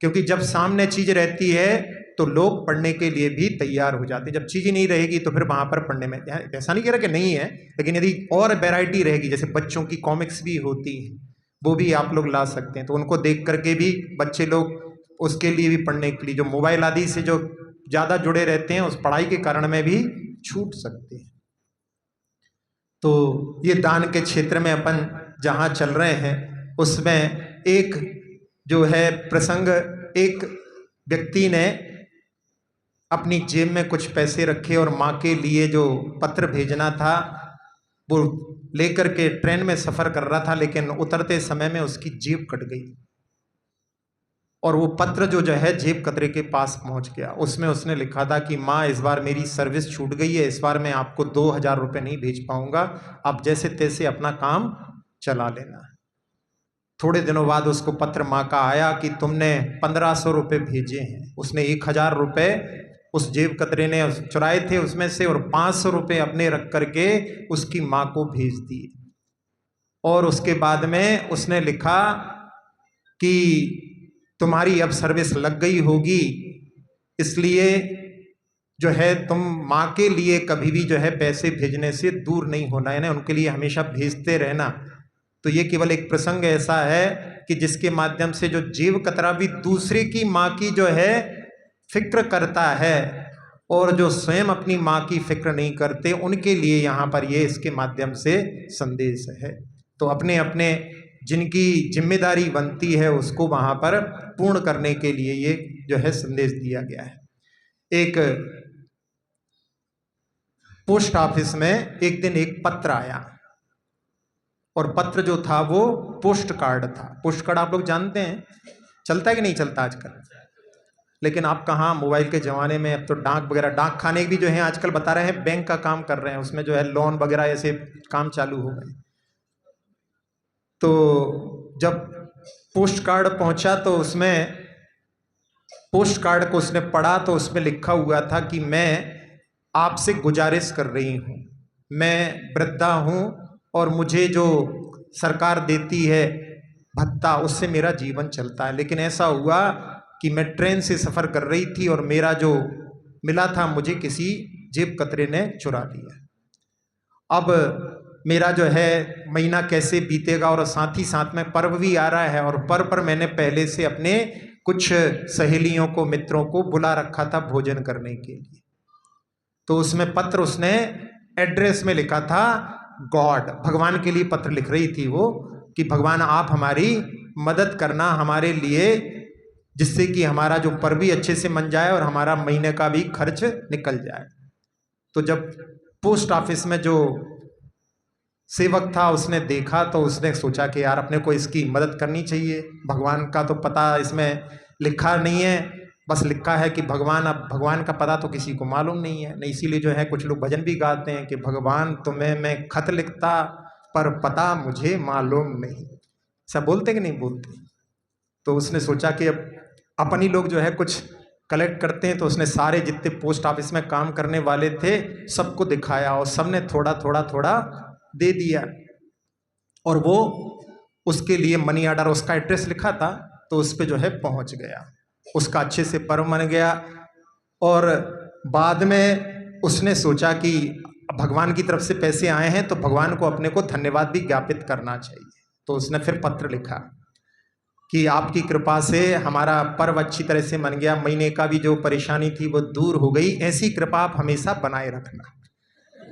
क्योंकि जब सामने चीज रहती है तो लोग पढ़ने के लिए भी तैयार हो जाते हैं। जब चीज ही नहीं रहेगी तो फिर वहां पर पढ़ने में, ऐसा नहीं कह रहा कि नहीं है, लेकिन यदि और वैरायटी रहेगी, जैसे बच्चों की कॉमिक्स भी होती है, वो भी आप लोग ला सकते हैं, तो उनको देख करके भी बच्चे लोग उसके लिए भी पढ़ने के लिए, जो मोबाइल आदि से जो ज्यादा जुड़े रहते हैं, उस पढ़ाई के कारण में भी छूट सकते हैं। तो ये दान के क्षेत्र में अपन जहाँ चल रहे हैं, उसमें एक जो है प्रसंग, एक व्यक्ति ने अपनी जेब में कुछ पैसे रखे और माँ के लिए जो पत्र भेजना था वो लेकर के ट्रेन में सफर कर रहा था, लेकिन उतरते समय में उसकी जेब कट गई और वो पत्र जो है जेब कतरे के पास पहुंच गया। उसमें उसने लिखा था कि माँ, इस बार मेरी सर्विस छूट गई है, इस बार मैं आपको 2000 रुपये नहीं भेज पाऊंगा, आप जैसे तैसे अपना काम चला लेना। थोड़े दिनों बाद उसको पत्र माँ का आया कि तुमने 1500 रुपये भेजे हैं। उसने 1000 रुपये उस जेब कतरे ने चुराए थे उसमें से, और 500 रुपये अपने रख करके उसकी माँ को भेज दिए। और उसके बाद में उसने लिखा कि तुम्हारी अब सर्विस लग गई होगी, इसलिए जो है तुम माँ के लिए कभी भी जो है पैसे भेजने से दूर नहीं होना है ना, उनके लिए हमेशा भेजते रहना। तो ये केवल एक प्रसंग ऐसा है कि जिसके माध्यम से जो जेब कतरा भी दूसरे की माँ की जो है फिक्र करता है, और जो स्वयं अपनी माँ की फिक्र नहीं करते, उनके लिए यहाँ पर ये इसके माध्यम से संदेश है। तो अपने अपने जिनकी जिम्मेदारी बनती है उसको वहाँ पर पूर्ण करने के लिए ये जो है संदेश दिया गया है। एक पोस्ट ऑफिस में एक दिन एक पत्र आया, और पत्र जो था वो पोस्ट कार्ड था। पोस्ट कार्ड आप लोग जानते हैं, चलता है कि नहीं चलता आजकल? लेकिन आप कहाँ, मोबाइल के ज़माने में अब तो डाक वगैरह, डाक खाने भी जो है आजकल बता रहे हैं बैंक का काम कर रहे हैं, उसमें जो है लोन वगैरह ऐसे काम चालू हो गए। तो जब पोस्ट कार्ड पहुंचा तो उसमें पोस्ट कार्ड को उसने पढ़ा तो उसमें लिखा हुआ था कि मैं आपसे गुजारिश कर रही हूँ, मैं वृद्धा हूँ और मुझे जो सरकार देती है भत्ता उससे मेरा जीवन चलता है, लेकिन ऐसा हुआ कि मैं ट्रेन से सफ़र कर रही थी और मेरा जो मिला था मुझे किसी जेब कतरे ने चुरा लिया। अब मेरा जो है महीना कैसे बीतेगा, और साथ ही साथ में पर्व भी आ रहा है, और पर्व पर मैंने पहले से अपने कुछ सहेलियों को, मित्रों को बुला रखा था भोजन करने के लिए। तो उसमें पत्र उसने एड्रेस में लिखा था गॉड, भगवान के लिए पत्र लिख रही थी वो, कि भगवान आप हमारी मदद करना हमारे लिए, जिससे कि हमारा जो पर्व भी अच्छे से मन जाए और हमारा महीने का भी खर्च निकल जाए। तो जब पोस्ट ऑफिस में जो सेवक था उसने देखा तो उसने सोचा कि यार अपने को इसकी मदद करनी चाहिए। भगवान का तो पता इसमें लिखा नहीं है, बस लिखा है कि भगवान, अब भगवान का पता तो किसी को मालूम नहीं है। नहीं, इसीलिए जो है कुछ लोग भजन भी गाते हैं कि भगवान तुम्हें मैं खत लिखता पर पता मुझे मालूम नहीं। सब बोलते कि नहीं बोलते? तो उसने सोचा कि अब अपन ही लोग जो है कुछ कलेक्ट करते हैं। तो उसने सारे जितने पोस्ट ऑफिस में काम करने वाले थे सबको दिखाया और सबने थोड़ा थोड़ा थोड़ा दे दिया। और वो उसके लिए मनी ऑर्डर, उसका एड्रेस लिखा था तो उस पर जो है पहुंच गया, उसका अच्छे से पर्व मन गया। और बाद में उसने सोचा कि भगवान की तरफ से पैसे आए हैं तो भगवान को अपने को धन्यवाद भी ज्ञापित करना चाहिए। तो उसने फिर पत्र लिखा कि आपकी कृपा से हमारा पर्व अच्छी तरह से मन गया, महीने का भी जो परेशानी थी वो दूर हो गई, ऐसी कृपा आप हमेशा बनाए रखना।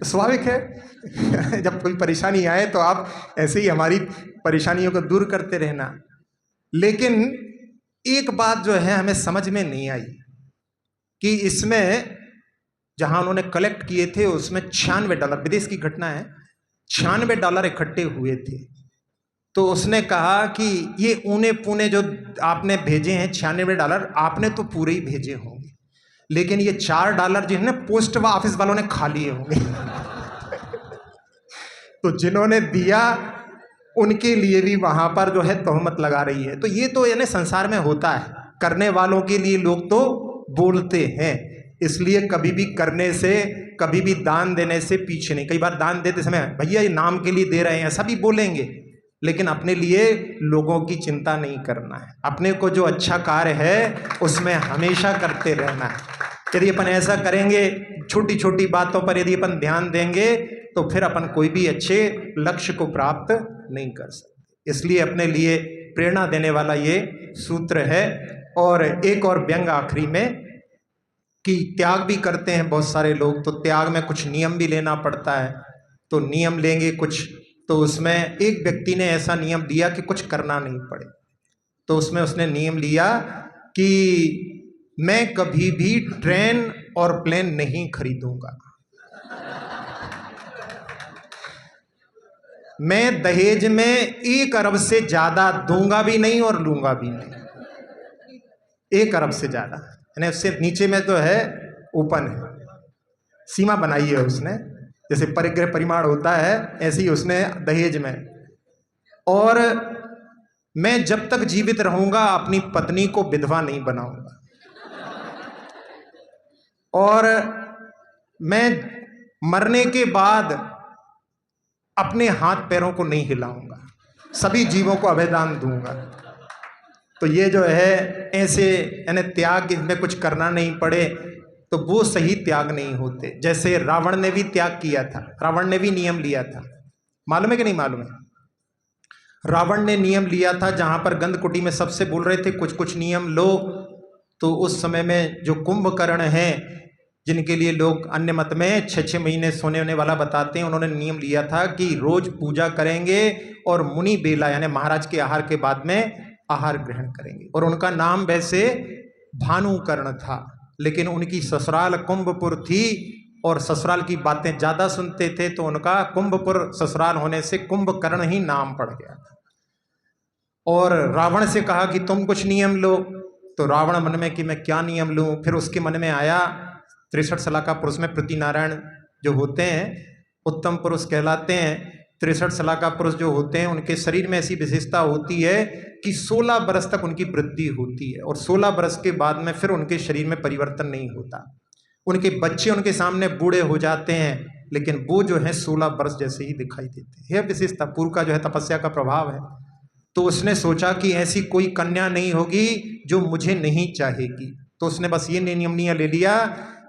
स्वाभाविक है जब कोई परेशानी आए तो आप ऐसे ही हमारी परेशानियों को दूर करते रहना। लेकिन एक बात जो है हमें समझ में नहीं आई कि इसमें जहां उन्होंने कलेक्ट किए थे उसमें $96, विदेश की घटना है, $96 इकट्ठे हुए थे। तो उसने कहा कि ये ऊने पूने जो आपने भेजे हैं $96, आपने तो पूरे ही भेजे होंगे, लेकिन ये $4 जो है ना पोस्ट ऑफिस वालों ने खा लिए होंगे तो जिन्होंने दिया उनके लिए भी वहां पर जो है तोहमत लगा रही है। तो ये तो यानी संसार में होता है, करने वालों के लिए लोग तो बोलते हैं। इसलिए कभी भी करने से, कभी भी दान देने से पीछे नहीं। कई बार दान देते समय भैया ये नाम के लिए दे रहे हैं ऐसा भी बोलेंगे, लेकिन अपने लिए लोगों की चिंता नहीं करना है। अपने को जो अच्छा कार्य है उसमें हमेशा करते रहना है। यदि अपन ऐसा करेंगे, छोटी छोटी बातों पर यदि अपन ध्यान देंगे तो फिर अपन कोई भी अच्छे लक्ष्य को प्राप्त नहीं कर सकते। इसलिए अपने लिए प्रेरणा देने वाला ये सूत्र है। और एक और व्यंग आखिरी में कि त्याग भी करते हैं बहुत सारे लोग, तो त्याग में कुछ नियम भी लेना पड़ता है। तो नियम लेंगे कुछ, तो उसमें एक व्यक्ति ने ऐसा नियम लिया कि कुछ करना नहीं पड़े। तो उसमें उसने नियम लिया कि मैं कभी भी ट्रेन और प्लेन नहीं खरीदूंगा, मैं दहेज में 1 अरब से ज्यादा दूंगा भी नहीं और लूंगा भी नहीं। 1 अरब से ज्यादा, यानी उससे नीचे में तो है ओपन है, सीमा बनाई है उसने। जैसे परिग्रह परिमाण होता है ऐसे ही उसने दहेज में। और मैं जब तक जीवित रहूंगा अपनी पत्नी को विधवा नहीं बनाऊंगा, और मैं मरने के बाद अपने हाथ पैरों को नहीं हिलाऊंगा, सभी जीवों को अभयदान दूंगा। तो ये जो है ऐसे यानी त्याग में कुछ करना नहीं पड़े तो वो सही त्याग नहीं होते। जैसे रावण ने भी त्याग किया था, रावण ने भी नियम लिया था, मालूम है कि नहीं मालूम है? रावण ने नियम लिया था, जहां पर गंधकुटी में सबसे बोल रहे थे कुछ कुछ नियम लो। तो उस समय में जो कुंभकर्ण हैं, जिनके लिए लोग अन्य मत में 6-6 महीने सोने होने वाला बताते हैं, उन्होंने नियम लिया था कि रोज पूजा करेंगे और मुनि बेला यानी महाराज के आहार के बाद में आहार ग्रहण करेंगे। और उनका नाम वैसे भानुकर्ण था, लेकिन उनकी ससुराल कुंभपुर थी और ससुराल की बातें ज्यादा सुनते थे, तो उनका कुंभपुर ससुराल होने से कुंभकर्ण ही नाम पड़ गया था। और रावण से कहा कि तुम कुछ नियम लो, तो रावण मन में कि मैं क्या नियम लूं। फिर उसके मन में आया 63 साल का पुरुष में पृथ्वी नारायण जो होते हैं उत्तम पुरुष कहलाते हैं। 63 साल का पुरुष जो होते हैं उनके शरीर में ऐसी विशेषता होती है कि 16 बरस तक उनकी वृद्धि होती है और 16 बरस के बाद में फिर उनके शरीर में परिवर्तन नहीं होता। उनके बच्चे उनके सामने बूढ़े हो जाते हैं, लेकिन वो जो है 16 बरस जैसे ही दिखाई देते हैं। यह विशेषता पूर्व का जो है तपस्या का प्रभाव है। तो उसने सोचा कि ऐसी कोई कन्या नहीं होगी जो मुझे नहीं चाहेगी। तो उसने बस ये नियम ले लिया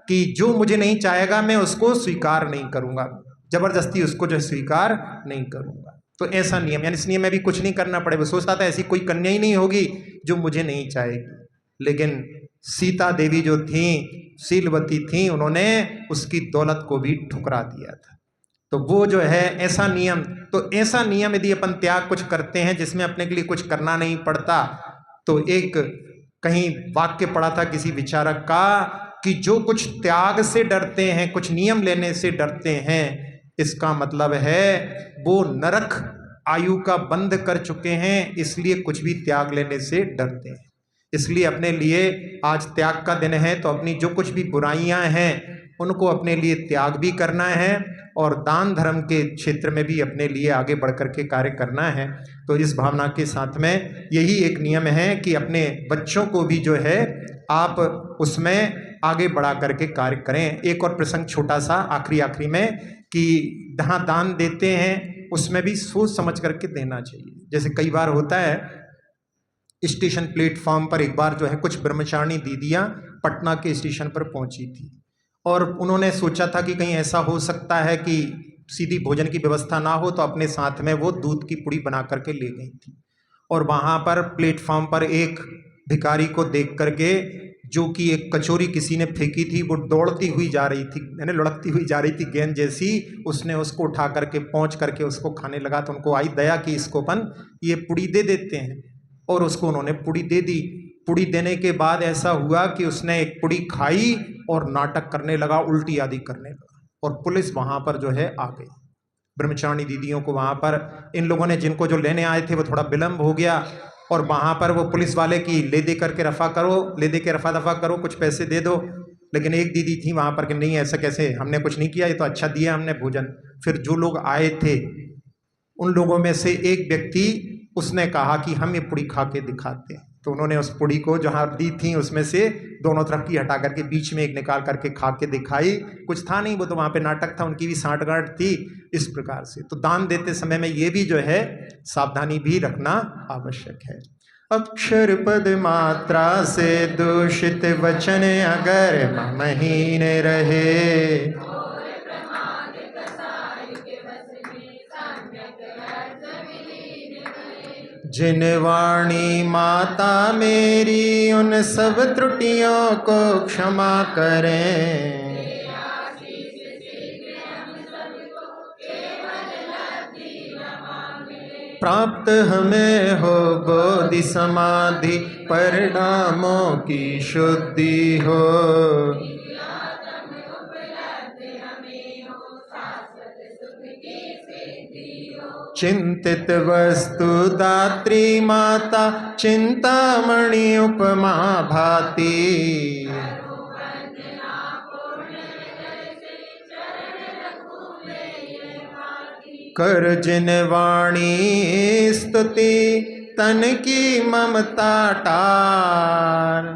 कि जो मुझे नहीं चाहेगा मैं उसको स्वीकार नहीं करूंगा, जबरदस्ती उसको जो स्वीकार नहीं करूंगा। तो ऐसा नियम, यानी इस नियम में भी कुछ नहीं करना पड़े। वो सोचता था ऐसी कोई कन्या ही नहीं होगी जो मुझे नहीं चाहेगी। लेकिन सीता देवी जो थी, शीलवती थी, उन्होंने उसकी दौलत को भी ठुकरा दिया था। तो वो जो है ऐसा नियम, तो ऐसा नियम यदि अपन त्याग कुछ करते हैं जिसमें अपने के लिए कुछ करना नहीं पड़ता, तो एक कहीं वाक्य पढ़ा था किसी विचारक का कि जो कुछ त्याग से डरते हैं, कुछ नियम लेने से डरते हैं, इसका मतलब है वो नरक आयु का बंद कर चुके हैं, इसलिए कुछ भी त्याग लेने से डरते हैं। इसलिए अपने लिए आज त्याग का दिन है, तो अपनी जो कुछ भी बुराइयां हैं उनको अपने लिए त्याग भी करना है और दान धर्म के क्षेत्र में भी अपने लिए आगे बढ़ करके कार्य करना है। तो इस भावना के साथ में यही एक नियम है कि अपने बच्चों को भी जो है आप उसमें आगे बढ़ा करके कार्य करें। एक और प्रसंग छोटा सा आखिरी में, कि जहाँ दान देते हैं उसमें भी सोच समझ करके देना चाहिए। जैसे कई बार होता है, स्टेशन प्लेटफॉर्म पर एक बार जो है कुछ ब्रह्मचारिणी दीदियाँ पटना के स्टेशन पर पहुंची थी और उन्होंने सोचा था कि कहीं ऐसा हो सकता है कि सीधी भोजन की व्यवस्था ना हो, तो अपने साथ में वो दूध की पुड़ी बना करके ले गई थी। और वहाँ पर प्लेटफॉर्म पर एक भिखारी को देख करके, जो कि एक कचौरी किसी ने फेंकी थी, वो दौड़ती हुई जा रही थी, यानी लुढ़कती हुई जा रही थी गेंद जैसी, उसने उसको उठा करके पहुँच करके उसको खाने लगा। तो उनको आई दया कि इसको अपन ये पुड़ी दे देते हैं, और उसको उन्होंने पुड़ी दे दी। पुड़ी देने के बाद ऐसा हुआ कि उसने एक पुड़ी खाई और नाटक करने लगा, उल्टी आदि करने लगा, और पुलिस वहां पर जो है आ गई। ब्रह्मचारिणी दीदियों को वहां पर इन लोगों ने, जिनको जो लेने आए थे, वो थोड़ा विलंब हो गया, और वहां पर वो पुलिस वाले की ले दे करके रफा करो, ले दे के रफा दफा करो, कुछ पैसे दे दो। लेकिन एक दीदी थी वहां पर कि नहीं, ऐसा कैसे, हमने कुछ नहीं किया, ये तो अच्छा दिया हमने भोजन। फिर जो लोग आए थे उन लोगों में से एक व्यक्ति, उसने कहा कि हम ये पुड़ी खा के दिखाते हैं। तो उन्होंने उस पुड़ी को जहाँ दी थी उसमें से दोनों तरफ की हटा करके बीच में एक निकाल करके खा के दिखाई। कुछ था नहीं, वो तो वहाँ पे नाटक था, उनकी भी सांठगांठ थी। इस प्रकार से तो दान देते समय में ये भी जो है सावधानी भी रखना आवश्यक है। अक्षर पद मात्रा से दूषित वचन अगर महीन रहे, जिन वाणी माता मेरी उन सब त्रुटियों को क्षमा करें। प्राप्त हमें हो बोधि समाधि, परिणामों की शुद्धि हो। चिंतित वस्तु दात्री माता, चिंतामणि उपमा भाती। कर जिन वाणी स्तुति, तन की ममता टार।